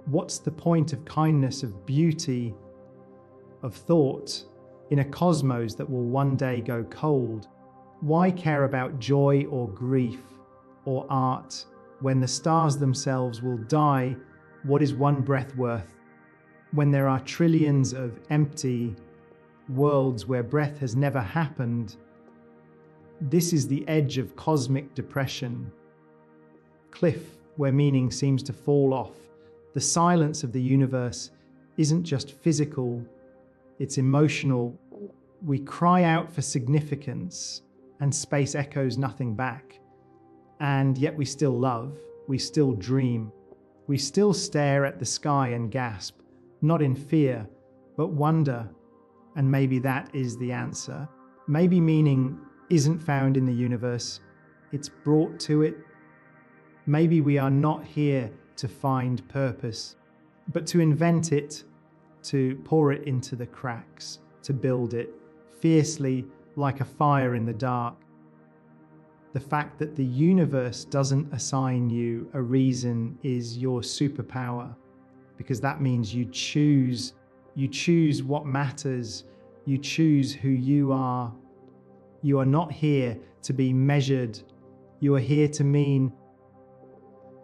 What's the point of kindness, of beauty, of thought, in a cosmos that will one day go cold? Why care about joy or grief or art when the stars themselves will die? What is one breath worth when there are trillions of empty worlds where breath has never happened? This is the edge of cosmic depression. Cliff where meaning seems to fall off. The silence of the universe isn't just physical, it's emotional. We cry out for significance, and space echoes nothing back. And yet we still love, we still dream, we still stare at the sky and gasp, not in fear, but wonder. And maybe that is the answer. Maybe meaning isn't found in the universe, it's brought to it. Maybe we are not here to find purpose, but to invent it, to pour it into the cracks, to build it fiercely like a fire in the dark. The fact that the universe doesn't assign you a reason is your superpower, because that means you choose what matters, you choose who you are. You are not here to be measured, you are here to mean.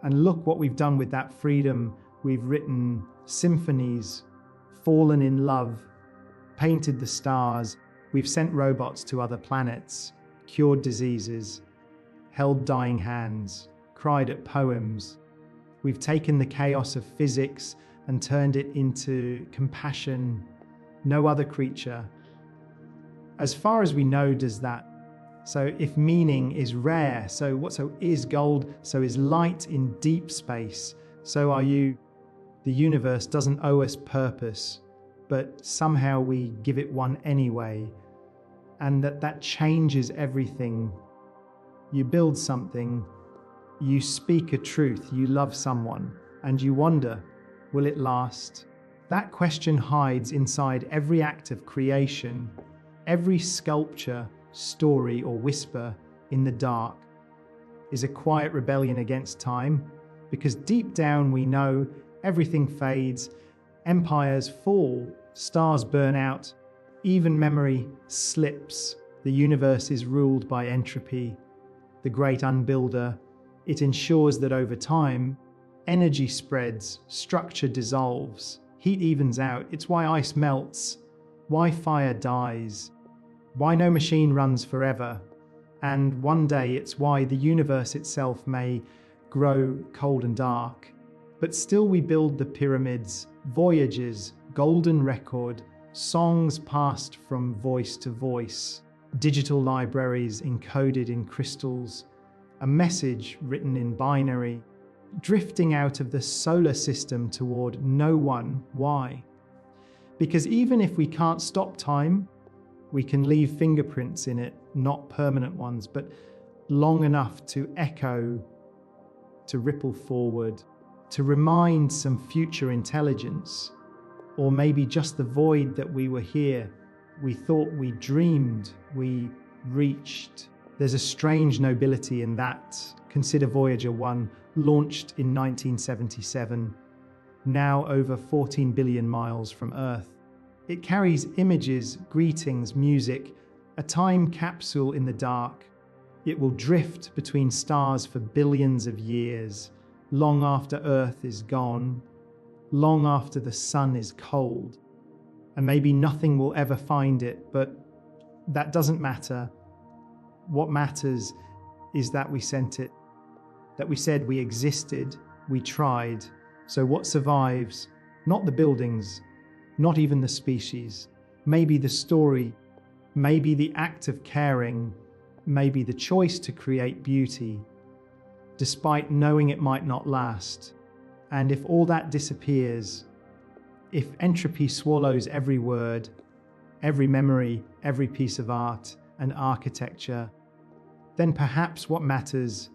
And look what we've done with that freedom. We've written symphonies, fallen in love, painted the stars. We've sent robots to other planets, cured diseases, held dying hands, cried at poems. We've taken the chaos of physics and turned it into compassion. No other creature, as far as we know, does that. So if meaning is rare, so is gold, so is light in deep space, so are you. The universe doesn't owe us purpose, but somehow we give it one anyway. And that changes everything. You build something, you speak a truth, you love someone, and you wonder, will it last? That question hides inside every act of creation, every sculpture, story, or whisper in the dark is a quiet rebellion against time, because deep down we know everything fades, empires fall, stars burn out, even memory slips. The universe is ruled by entropy, the great unbuilder. It ensures that over time, energy spreads, structure dissolves, heat evens out. It's why ice melts, why fire dies, why no machine runs forever. And one day it's why the universe itself may grow cold and dark. But still we build the pyramids, voyages, golden record, songs passed from voice to voice, digital libraries encoded in crystals, a message written in binary, drifting out of the solar system toward no one. Why? Because even if we can't stop time, we can leave fingerprints in it, not permanent ones, but long enough to echo, to ripple forward, to remind some future intelligence, or maybe just the void that we were here. We thought we dreamed, we reached. There's a strange nobility in that. Consider Voyager 1, launched in 1977, now over 14 billion miles from Earth. It carries images, greetings, music, a time capsule in the dark. It will drift between stars for billions of years, long after Earth is gone, long after the sun is cold. And maybe nothing will ever find it, but that doesn't matter. What matters is that we sent it, that we said we existed, we tried. So what survives? Not the buildings, not even the species, maybe the story, maybe the act of caring, maybe the choice to create beauty, despite knowing it might not last. And if all that disappears, if entropy swallows every word, every memory, every piece of art and architecture, then perhaps what matters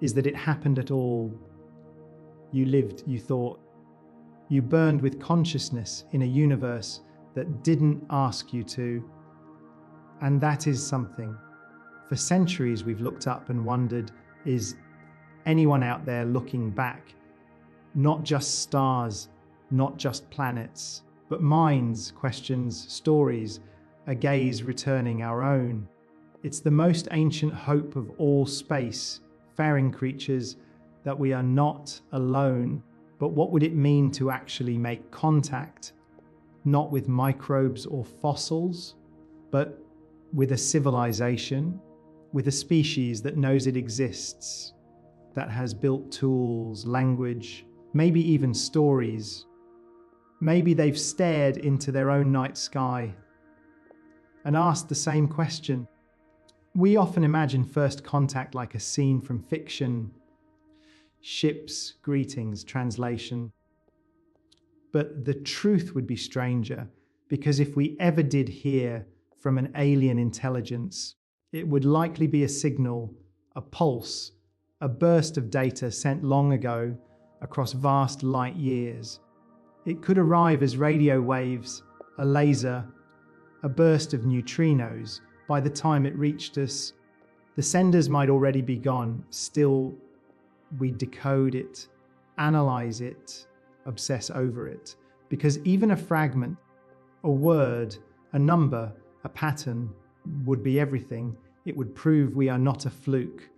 is that it happened at all. You lived, you thought, you burned with consciousness in a universe that didn't ask you to. And that is something. For centuries we've looked up and wondered, is anyone out there looking back? Not just stars, not just planets, but minds, questions, stories, a gaze returning our own. It's the most ancient hope of all space, faring creatures, that we are not alone. But what would it mean to actually make contact? Not with microbes or fossils, but with a civilization, with a species that knows it exists, that has built tools, language, maybe even stories. Maybe they've stared into their own night sky and asked the same question. We often imagine first contact like a scene from fiction, ships, greetings, translation. But the truth would be stranger, because if we ever did hear from an alien intelligence, it would likely be a signal, a pulse, a burst of data sent long ago across vast light years. It could arrive as radio waves, a laser, a burst of neutrinos. By the time it reached us, the senders might already be gone. Still, we decode it, analyze it, obsess over it. Because even a fragment, a word, a number, a pattern would be everything. It would prove we are not a fluke,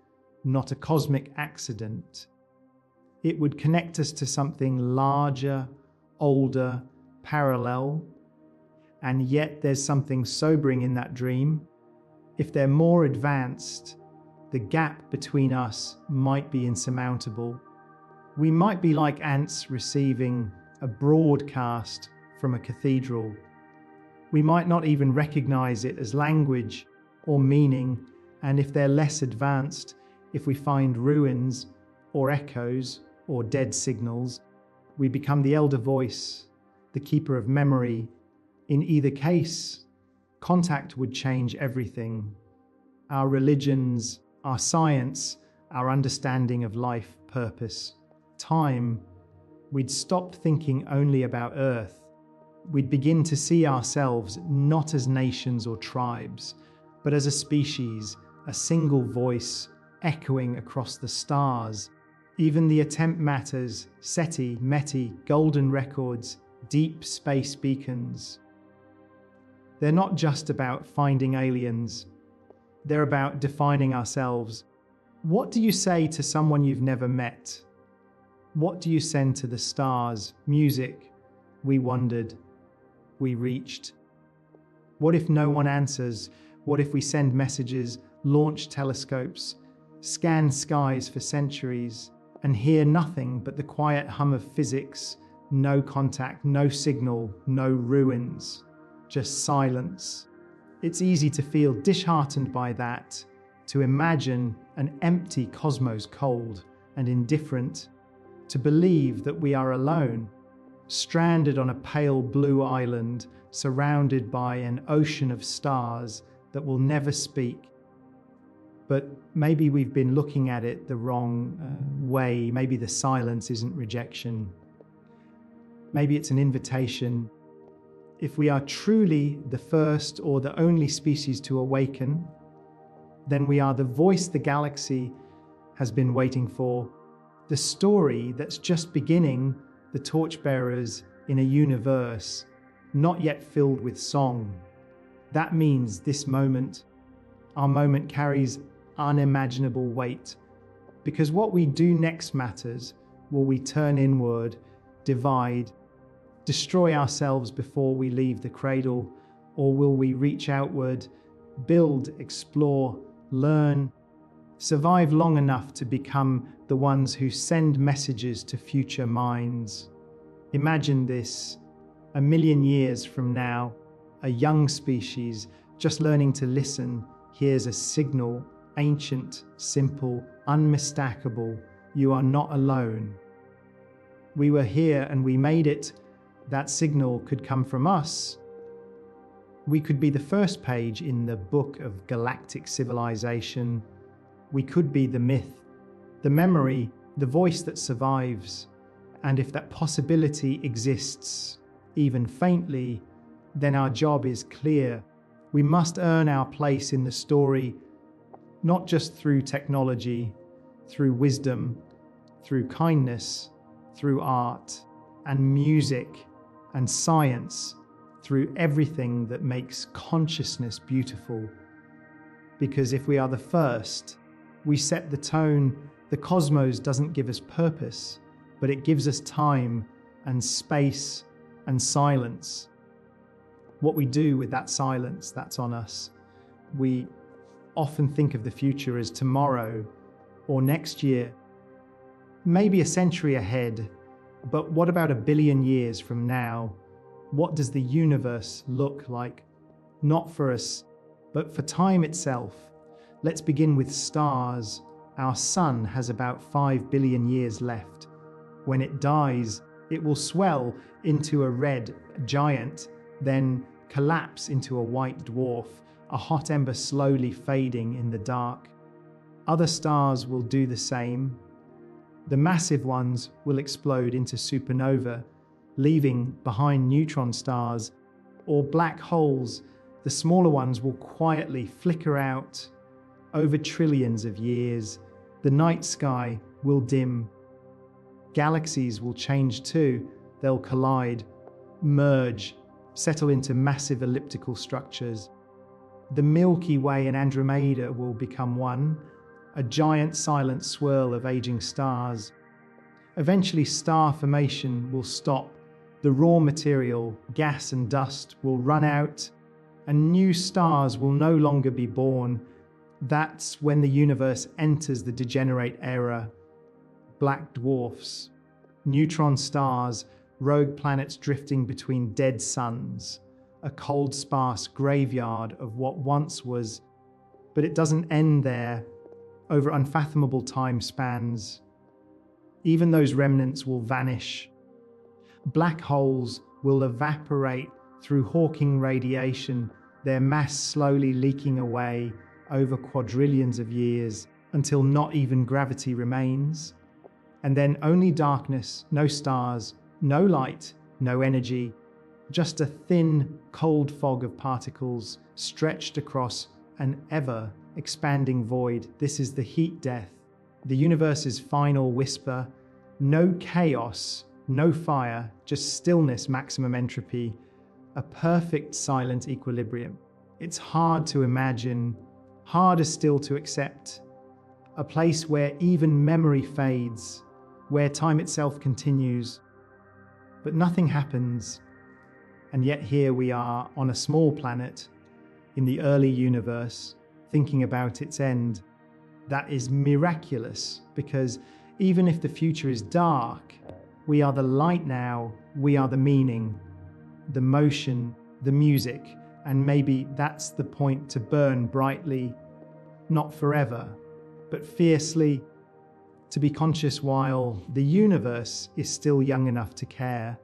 not a cosmic accident. It would connect us to something larger, older, parallel. And yet there's something sobering in that dream. If they're more advanced, the gap between us might be insurmountable. We might be like ants receiving a broadcast from a cathedral. We might not even recognize it as language or meaning, and if they're less advanced, if we find ruins or echoes or dead signals, we become the elder voice, the keeper of memory. In either case, contact would change everything. Our religions, our science, our understanding of life, purpose, time. We'd stop thinking only about Earth. We'd begin to see ourselves not as nations or tribes, but as a species, a single voice echoing across the stars. Even the attempt matters, SETI, METI, golden records, deep space beacons. They're not just about finding aliens. They're about defining ourselves. What do you say to someone you've never met? What do you send to the stars? Music. We wondered. We reached. What if no one answers? What if we send messages, launch telescopes, scan skies for centuries, and hear nothing but the quiet hum of physics? No contact, no signal, no ruins, just silence. It's easy to feel disheartened by that, to imagine an empty cosmos, cold and indifferent, to believe that we are alone, stranded on a pale blue island, surrounded by an ocean of stars that will never speak. But maybe we've been looking at it the wrong way. Maybe the silence isn't rejection. Maybe it's an invitation. If we are truly the first or the only species to awaken, then we are the voice the galaxy has been waiting for, the story that's just beginning, the torchbearers in a universe not yet filled with song. That means this moment, our moment, carries unimaginable weight, because what we do next matters. Will we turn inward, divide, destroy ourselves before we leave the cradle, or will we reach outward, build, explore, learn, survive long enough to become the ones who send messages to future minds? Imagine this, 1,000,000 years from now, a young species just learning to listen hears a signal, ancient, simple, unmistakable. You are not alone. We were here and we made it. That signal could come from us. We could be the first page in the book of galactic civilization. We could be the myth, the memory, the voice that survives. And if that possibility exists, even faintly, then our job is clear. We must earn our place in the story, not just through technology, through wisdom, through kindness, through art and music and science, through everything that makes consciousness beautiful. Because if we are the first, we set the tone. The cosmos doesn't give us purpose, but it gives us time and space and silence. What we do with that silence, that's on us. We often think of the future as tomorrow or next year, maybe a century ahead, but what about 1,000,000,000 years from now? What does the universe look like? Not for us, but for time itself. Let's begin with stars. Our sun has about 5 billion years left. When it dies, it will swell into a red giant, then collapse into a white dwarf, a hot ember slowly fading in the dark. Other stars will do the same. The massive ones will explode into supernova, leaving behind neutron stars or black holes. The smaller ones will quietly flicker out. Over trillions of years, the night sky will dim. Galaxies will change too. They'll collide, merge, settle into massive elliptical structures. The Milky Way and Andromeda will become one, a giant silent swirl of aging stars. Eventually, star formation will stop. The raw material, gas and dust, will run out, and new stars will no longer be born. That's when the universe enters the degenerate era. Black dwarfs, neutron stars, rogue planets drifting between dead suns, a cold, sparse graveyard of what once was. But it doesn't end there. Over unfathomable time spans, even those remnants will vanish. Black holes will evaporate through Hawking radiation, their mass slowly leaking away over quadrillions of years until not even gravity remains. And then only darkness, no stars, no light, no energy, just a thin, cold fog of particles stretched across an ever-expanding void. This is the heat death, the universe's final whisper. No chaos, no fire, just stillness, maximum entropy, a perfect silent equilibrium. It's hard to imagine, harder still to accept, a place where even memory fades, where time itself continues, but nothing happens. And yet here we are on a small planet in the early universe, thinking about its end. That is miraculous, because even if the future is dark, we are the light now, we are the meaning, the motion, the music, and maybe that's the point, to burn brightly, not forever, but fiercely, to be conscious while the universe is still young enough to care.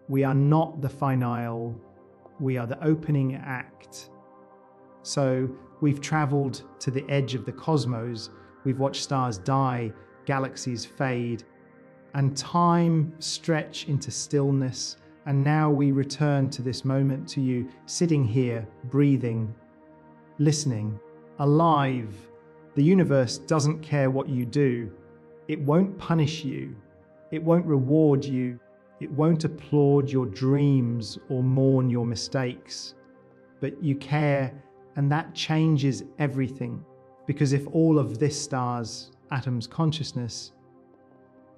We are not the finale, we are the opening act. So we've traveled to the edge of the cosmos, we've watched stars die, galaxies fade, and time stretch into stillness. And now we return to this moment, to you sitting here, breathing, listening, alive. The universe doesn't care what you do. It won't punish you. It won't reward you. It won't applaud your dreams or mourn your mistakes. But you care, and that changes everything. Because if all of this star's atom's consciousness,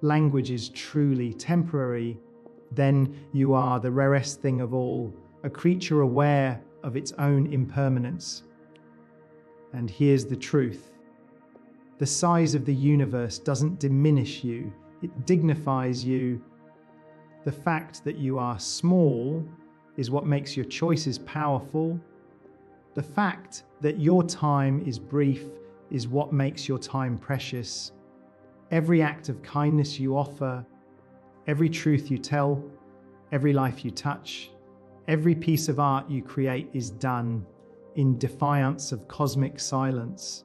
language is truly temporary, then you are the rarest thing of all, a creature aware of its own impermanence. And here's the truth. The size of the universe doesn't diminish you, it dignifies you. The fact that you are small is what makes your choices powerful. The fact that your time is brief is what makes your time precious. Every act of kindness you offer, every truth you tell, every life you touch, every piece of art you create is done in defiance of cosmic silence.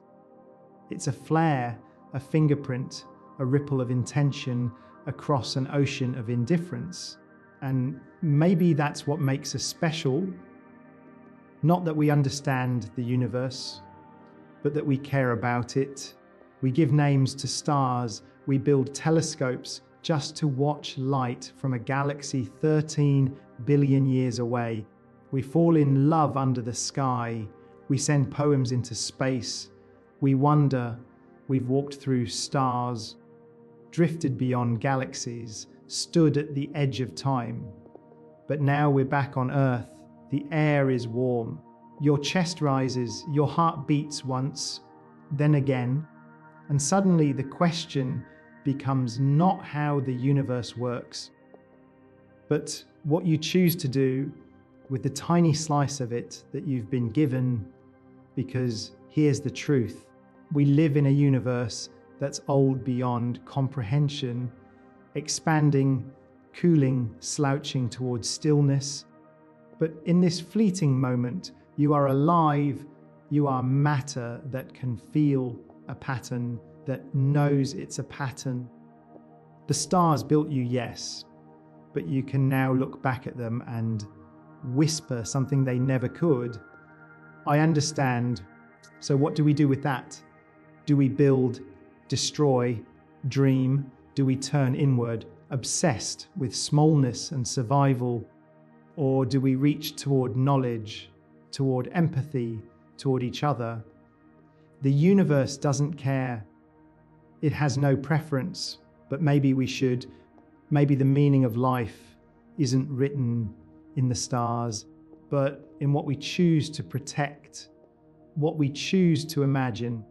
It's a flare, a fingerprint, a ripple of intention across an ocean of indifference. And maybe that's what makes us special. Not that we understand the universe, but that we care about it. We give names to stars, we build telescopes just to watch light from a galaxy 13 billion years away. We fall in love under the sky, we send poems into space, we wonder, we've walked through stars, drifted beyond galaxies, stood at the edge of time. But now we're back on Earth, the air is warm, your chest rises, your heart beats once, then again, and suddenly the question becomes not how the universe works, but what you choose to do with the tiny slice of it that you've been given. Because here's the truth. We live in a universe that's old beyond comprehension, expanding, cooling, slouching towards stillness. But in this fleeting moment, you are alive, you are matter that can feel a pattern, that knows it's a pattern. The stars built you, yes, but you can now look back at them and whisper something they never could. I understand. So what do we do with that? Do we build, destroy, dream? Do we turn inward, obsessed with smallness and survival? Or do we reach toward knowledge, toward empathy, toward each other? The universe doesn't care. It has no preference, but maybe we should. Maybe the meaning of life isn't written in the stars, but in what we choose to protect, what we choose to imagine.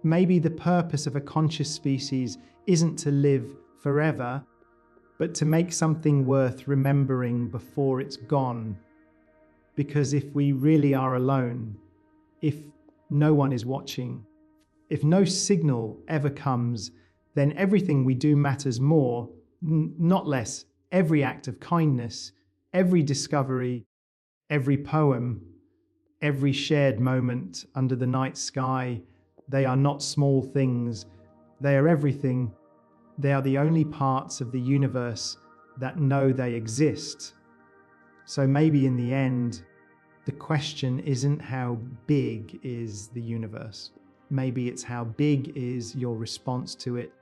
Maybe the purpose of a conscious species isn't to live forever, but to make something worth remembering before it's gone. Because if we really are alone, if no one is watching, if no signal ever comes, then everything we do matters more, not less. Every act of kindness, every discovery, every poem, every shared moment under the night sky, they are not small things. They are everything. They are the only parts of the universe that know they exist. So maybe in the end, the question isn't how big is the universe. Maybe it's how big is your response to it.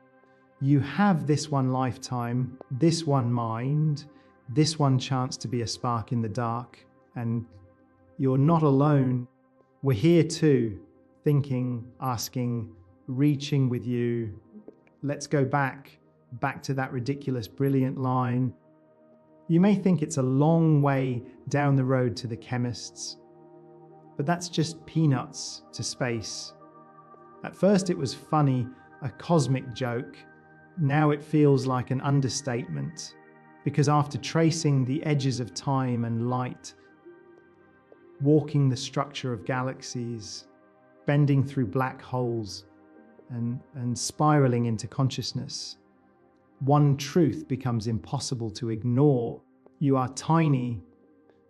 You have this one lifetime, this one mind, this one chance to be a spark in the dark, and you're not alone. We're here too, thinking, asking, reaching with you. Let's go back to that ridiculous, brilliant line. You may think it's a long way down the road to the chemists, but that's just peanuts to space. At first it was funny, a cosmic joke. Now it feels like an understatement, because after tracing the edges of time and light, walking the structure of galaxies, bending through black holes, and spiraling into consciousness, one truth becomes impossible to ignore. You are tiny,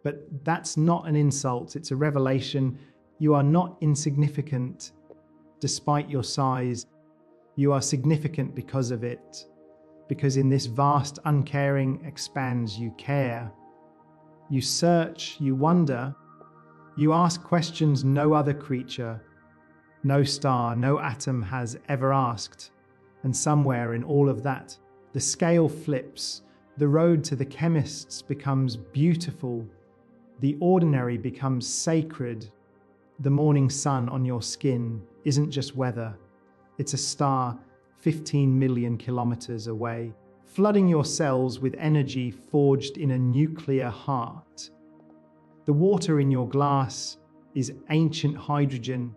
but that's not an insult, it's a revelation. You are not insignificant despite your size. You are significant because of it, because in this vast uncaring expanse you care. You search, you wonder, you ask questions no other creature, no star, no atom has ever asked. And somewhere in all of that, the scale flips, the road to the chemists becomes beautiful, the ordinary becomes sacred. The morning sun on your skin isn't just weather, it's a star 15 million kilometers away, flooding your cells with energy forged in a nuclear heart. The water in your glass is ancient hydrogen,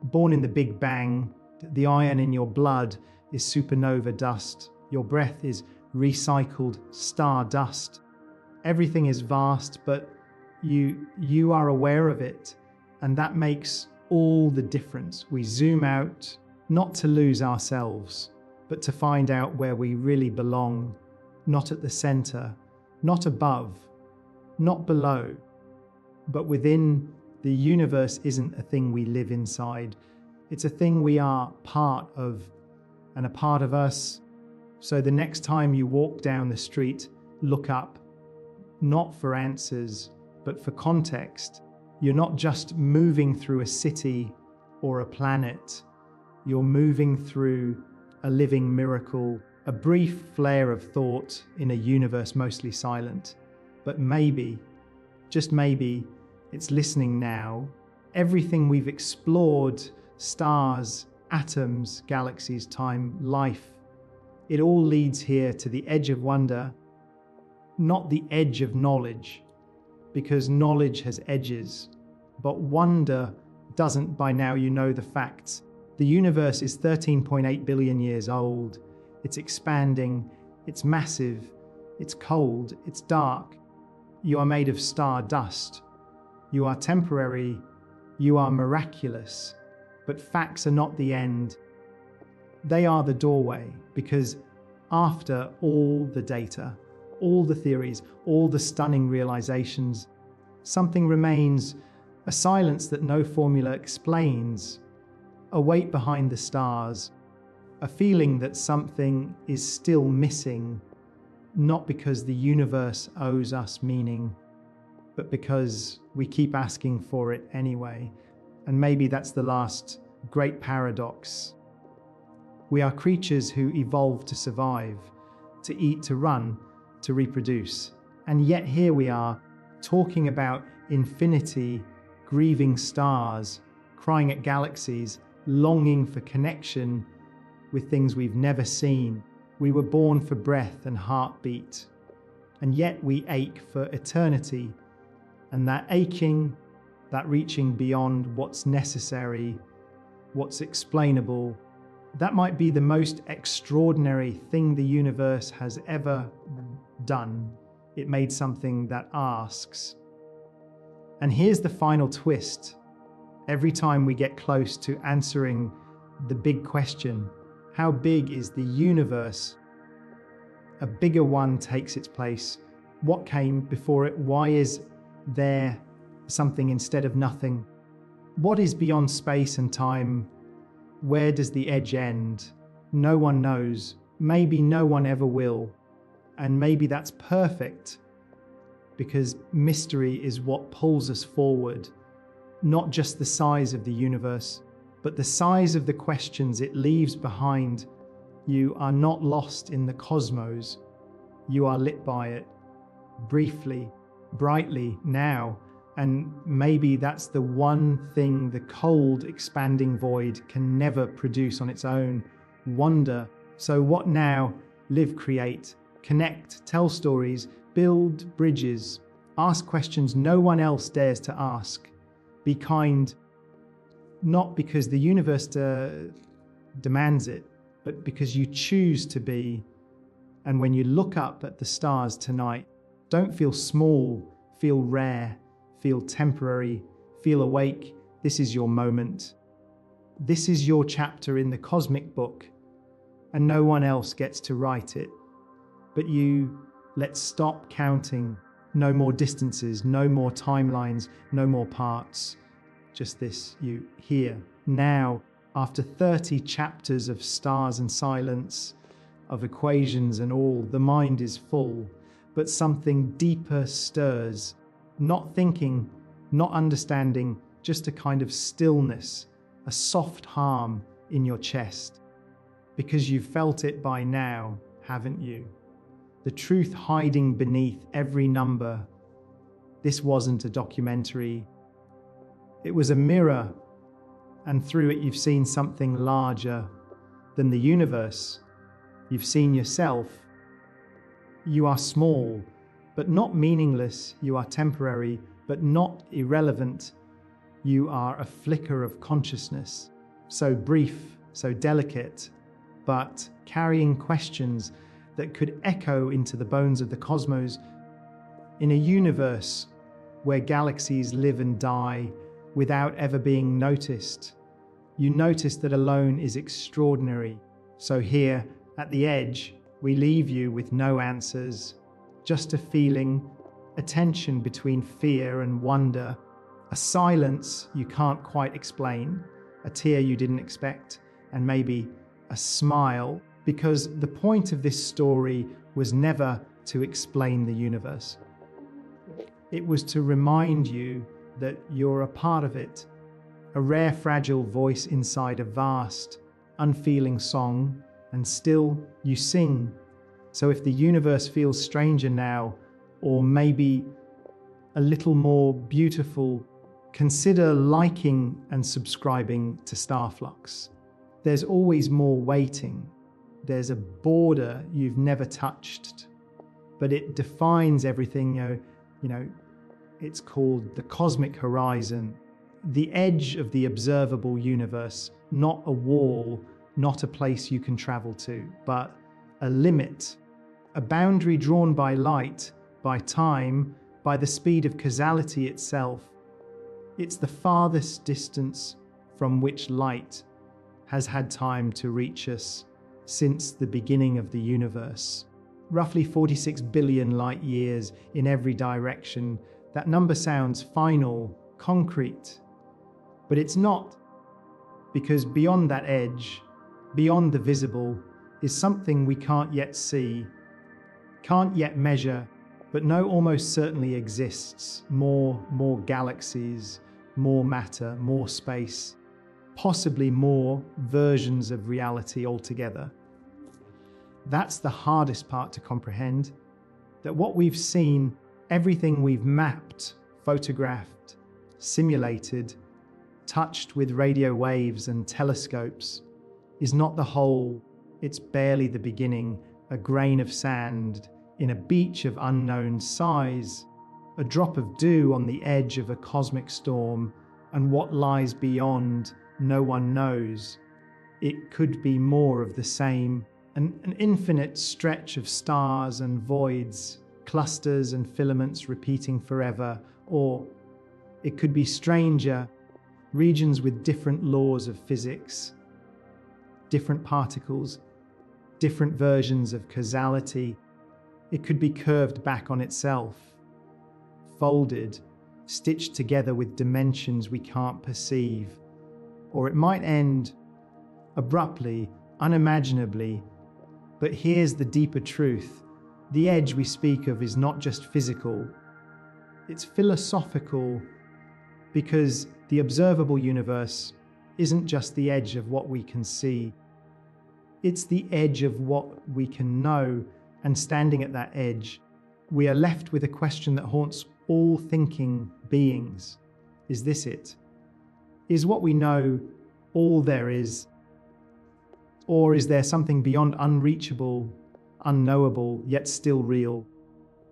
born in the Big Bang. The iron in your blood is supernova dust. Your breath is recycled star dust. Everything is vast, but you are aware of it, and that makes all the difference. We zoom out, not to lose ourselves, but to find out where we really belong, not at the center, not above, not below, but within. The universe isn't a thing we live inside. It's a thing we are part of, and a part of us. So the next time you walk down the street, look up, not for answers, but for context. You're not just moving through a city or a planet. You're moving through a living miracle, a brief flare of thought in a universe mostly silent. But maybe, just maybe, it's listening now. Everything we've explored, stars, atoms, galaxies, time, life, it all leads here to the edge of wonder, not the edge of knowledge, because knowledge has edges, but wonder doesn't. By now you know the facts. The universe is 13.8 billion years old. It's expanding, it's massive, it's cold, it's dark. You are made of star dust. You are temporary, you are miraculous, but facts are not the end. They are the doorway, because after all the data, all the theories, all the stunning realizations, something remains, a silence that no formula explains, a weight behind the stars, a feeling that something is still missing, not because the universe owes us meaning, but because we keep asking for it anyway. And maybe that's the last great paradox. We are creatures who evolved to survive, to eat, to run, to reproduce. And yet here we are, talking about infinity, grieving stars, crying at galaxies, longing for connection with things we've never seen. We were born for breath and heartbeat, and yet we ache for eternity. And that aching, that reaching beyond what's necessary, what's explainable, that might be the most extraordinary thing the universe has ever done. It made something that asks. And here's the final twist. Every time we get close to answering the big question, how big is the universe? A bigger one takes its place. What came before it? Why is there something instead of nothing? What is beyond space and time? Where does the edge end? No one knows, maybe no one ever will. And maybe that's perfect, because mystery is what pulls us forward, not just the size of the universe, but the size of the questions it leaves behind. You are not lost in the cosmos. You are lit by it, briefly, brightly now. And maybe that's the one thing the cold, expanding void can never produce on its own: wonder. So what now? Live, create, connect, tell stories, build bridges, ask questions no one else dares to ask. Be kind, not because the universe demands it, but because you choose to be. And when you look up at the stars tonight, don't feel small, feel rare, feel temporary, feel awake. This is your moment. This is your chapter in the cosmic book, and no one else gets to write it but you. Let's stop counting. No more distances, no more timelines, no more parts. Just this, you here, now, after 30 chapters of stars and silence, of equations and all, the mind is full, but something deeper stirs. Not thinking, not understanding, just a kind of stillness, a soft harm in your chest. Because you've felt it by now, haven't you? The truth hiding beneath every number. This wasn't a documentary. It was a mirror, and through it you've seen something larger than the universe. You've seen yourself. You are small, but not meaningless. You are temporary, but not irrelevant. You are a flicker of consciousness, so brief, so delicate, but carrying questions that could echo into the bones of the cosmos. In a universe where galaxies live and die without ever being noticed, you notice that alone is extraordinary. So here, at the edge, we leave you with no answers, just a feeling, a tension between fear and wonder, a silence you can't quite explain, a tear you didn't expect, and maybe a smile, because the point of this story was never to explain the universe. It was to remind you that you're a part of it, a rare, fragile voice inside a vast, unfeeling song, and still you sing. So if the universe feels stranger now, or maybe a little more beautiful, consider liking and subscribing to Starflux. There's always more waiting. There's a border you've never touched, but it defines everything. It's called the cosmic horizon, the edge of the observable universe, not a wall, not a place you can travel to, but a limit, a boundary drawn by light, by time, by the speed of causality itself. It's the farthest distance from which light has had time to reach us since the beginning of the universe. Roughly 46 billion light years in every direction. That number sounds final, concrete, but it's not, because beyond that edge, beyond the visible, is something we can't yet see, can't yet measure, but know almost certainly exists. More galaxies, more matter, more space, possibly more versions of reality altogether. That's the hardest part to comprehend, that what we've seen, everything we've mapped, photographed, simulated, touched with radio waves and telescopes, is not the whole. It's barely the beginning, a grain of sand in a beach of unknown size, a drop of dew on the edge of a cosmic storm, and what lies beyond, no one knows. It could be more of the same, an infinite stretch of stars and voids, clusters and filaments repeating forever, or it could be stranger, regions with different laws of physics, different particles, different versions of causality. It could be curved back on itself, folded, stitched together with dimensions we can't perceive. Or it might end abruptly, unimaginably, But here's the deeper truth. The edge we speak of is not just physical, it's philosophical, because the observable universe isn't just the edge of what we can see. It's the edge of what we can know, and standing at that edge, we are left with a question that haunts all thinking beings. Is this it? Is what we know all there is? Or is there something beyond unreachable, unknowable, yet still real?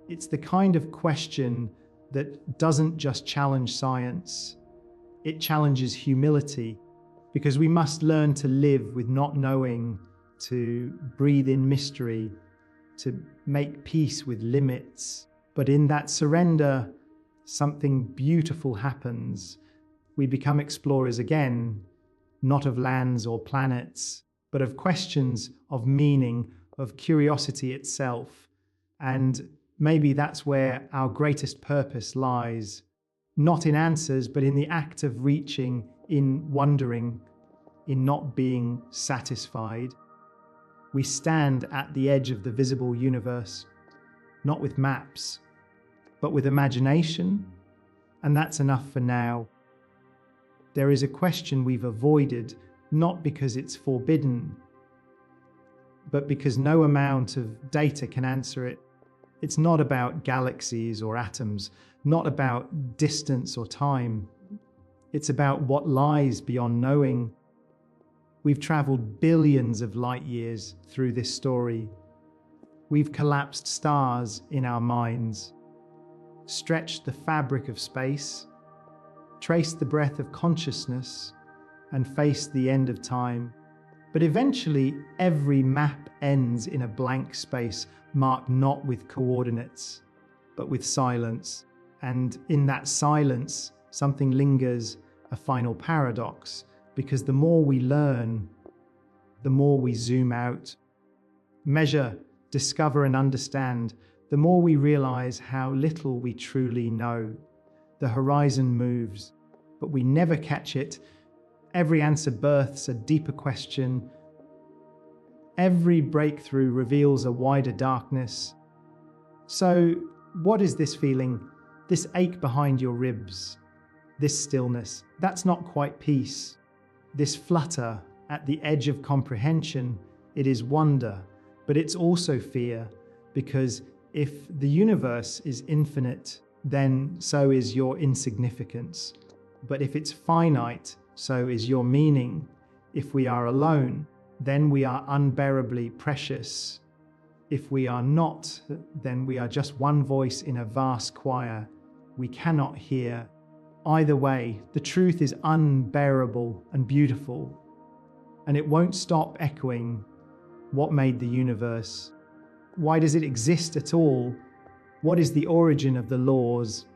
It's the kind of question that doesn't just challenge science, it challenges humility, because we must learn to live with not knowing, to breathe in mystery, to make peace with limits. But in that surrender, something beautiful happens. We become explorers again, not of lands or planets, but of questions, of meaning, of curiosity itself. And maybe that's where our greatest purpose lies, not in answers, but in the act of reaching, in wondering, in not being satisfied. We stand at the edge of the visible universe, not with maps, but with imagination, and that's enough for now. There is a question we've avoided, not because it's forbidden, but because no amount of data can answer it. It's not about galaxies or atoms, not about distance or time. It's about what lies beyond knowing. We've traveled billions of light years through this story. We've collapsed stars in our minds, stretched the fabric of space, traced the breath of consciousness, and faced the end of time. But eventually, every map ends in a blank space marked not with coordinates, but with silence. And in that silence, something lingers, a final paradox, because the more we learn, the more we zoom out, measure, discover, and understand, the more we realize how little we truly know. The horizon moves, but we never catch it. Every answer births a deeper question. Every breakthrough reveals a wider darkness. So, what is this feeling? This ache behind your ribs? This stillness? That's not quite peace. This flutter at the edge of comprehension, it is wonder, but it's also fear, because if the universe is infinite, then so is your insignificance. But if it's finite, so is your meaning. If we are alone, then we are unbearably precious. If we are not, then we are just one voice in a vast choir we cannot hear. Either way, the truth is unbearable and beautiful, and it won't stop echoing. What made the universe? Why does it exist at all? What is the origin of the laws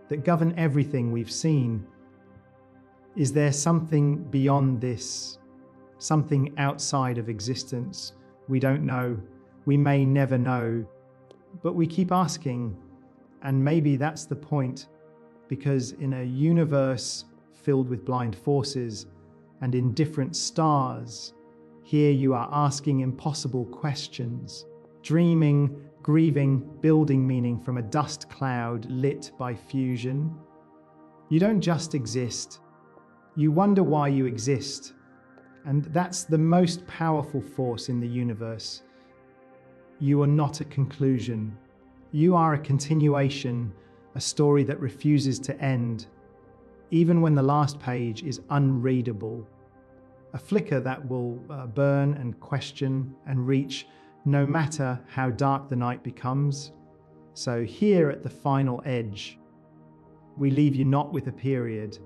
that govern everything we've seen? Is there something beyond this? Something outside of existence? We don't know. We may never know. But we keep asking, and maybe that's the point, because in a universe filled with blind forces and in different stars, here you are asking impossible questions, dreaming, grieving, building meaning from a dust cloud lit by fusion. You don't just exist. You wonder why you exist. And that's the most powerful force in the universe. You are not a conclusion. You are a continuation, a story that refuses to end, even when the last page is unreadable. A flicker that will burn and question and reach, no matter how dark the night becomes. So here at the final edge, we leave you not with a period,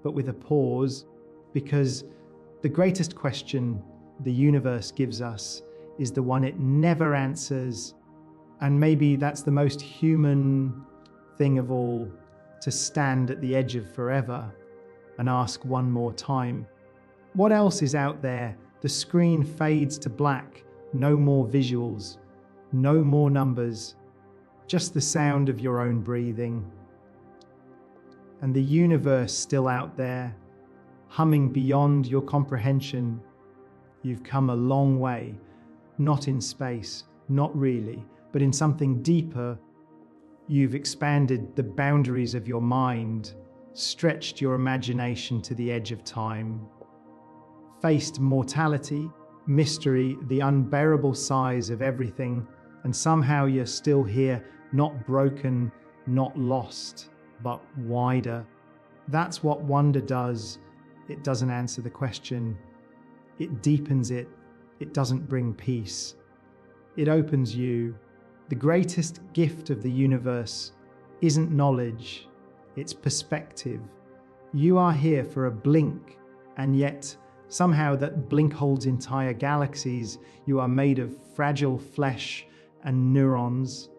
but with a pause, because the greatest question the universe gives us is the one it never answers. And maybe that's the most human thing of all, to stand at the edge of forever and ask one more time, what else is out there? The screen fades to black, no more visuals, no more numbers, just the sound of your own breathing. And the universe still out there, humming beyond your comprehension. You've come a long way, not in space, not really, but in something deeper. You've expanded the boundaries of your mind, stretched your imagination to the edge of time, faced mortality, mystery, the unbearable size of everything, and somehow you're still here, not broken, not lost, but wider. That's what wonder does. It doesn't answer the question. It deepens it. It doesn't bring peace. It opens you. The greatest gift of the universe isn't knowledge, it's perspective. You are here for a blink, and yet somehow that blink holds entire galaxies. You are made of fragile flesh and neurons,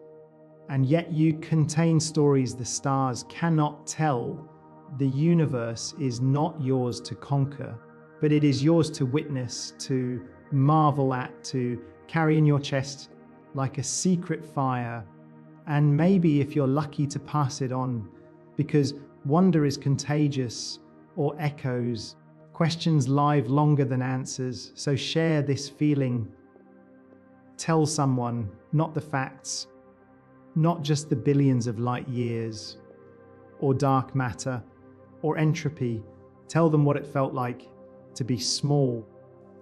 and yet you contain stories the stars cannot tell. The universe is not yours to conquer, but it is yours to witness, to marvel at, to carry in your chest like a secret fire, and maybe if you're lucky to pass it on, because wonder is contagious, or echoes. Questions live longer than answers, so share this feeling. Tell someone, not the facts, not just the billions of light years, or dark matter, or entropy. Tell them what it felt like to be small,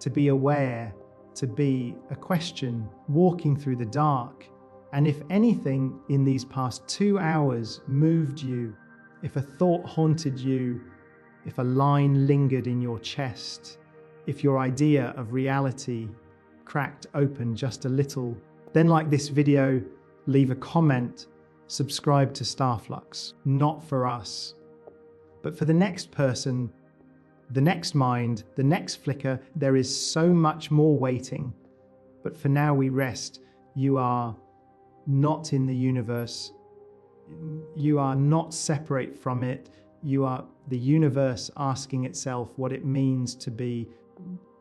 to be aware, to be a question walking through the dark. And if anything in these past 2 hours moved you, if a thought haunted you, if a line lingered in your chest, if your idea of reality cracked open just a little, then like this video, leave a comment, subscribe to Starflux. Not for us, but for the next person, the next mind, the next flicker. There is so much more waiting. But for now we rest. You are not in the universe. You are not separate from it. You are the universe asking itself what it means to be.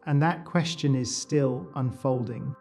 And that question is still unfolding.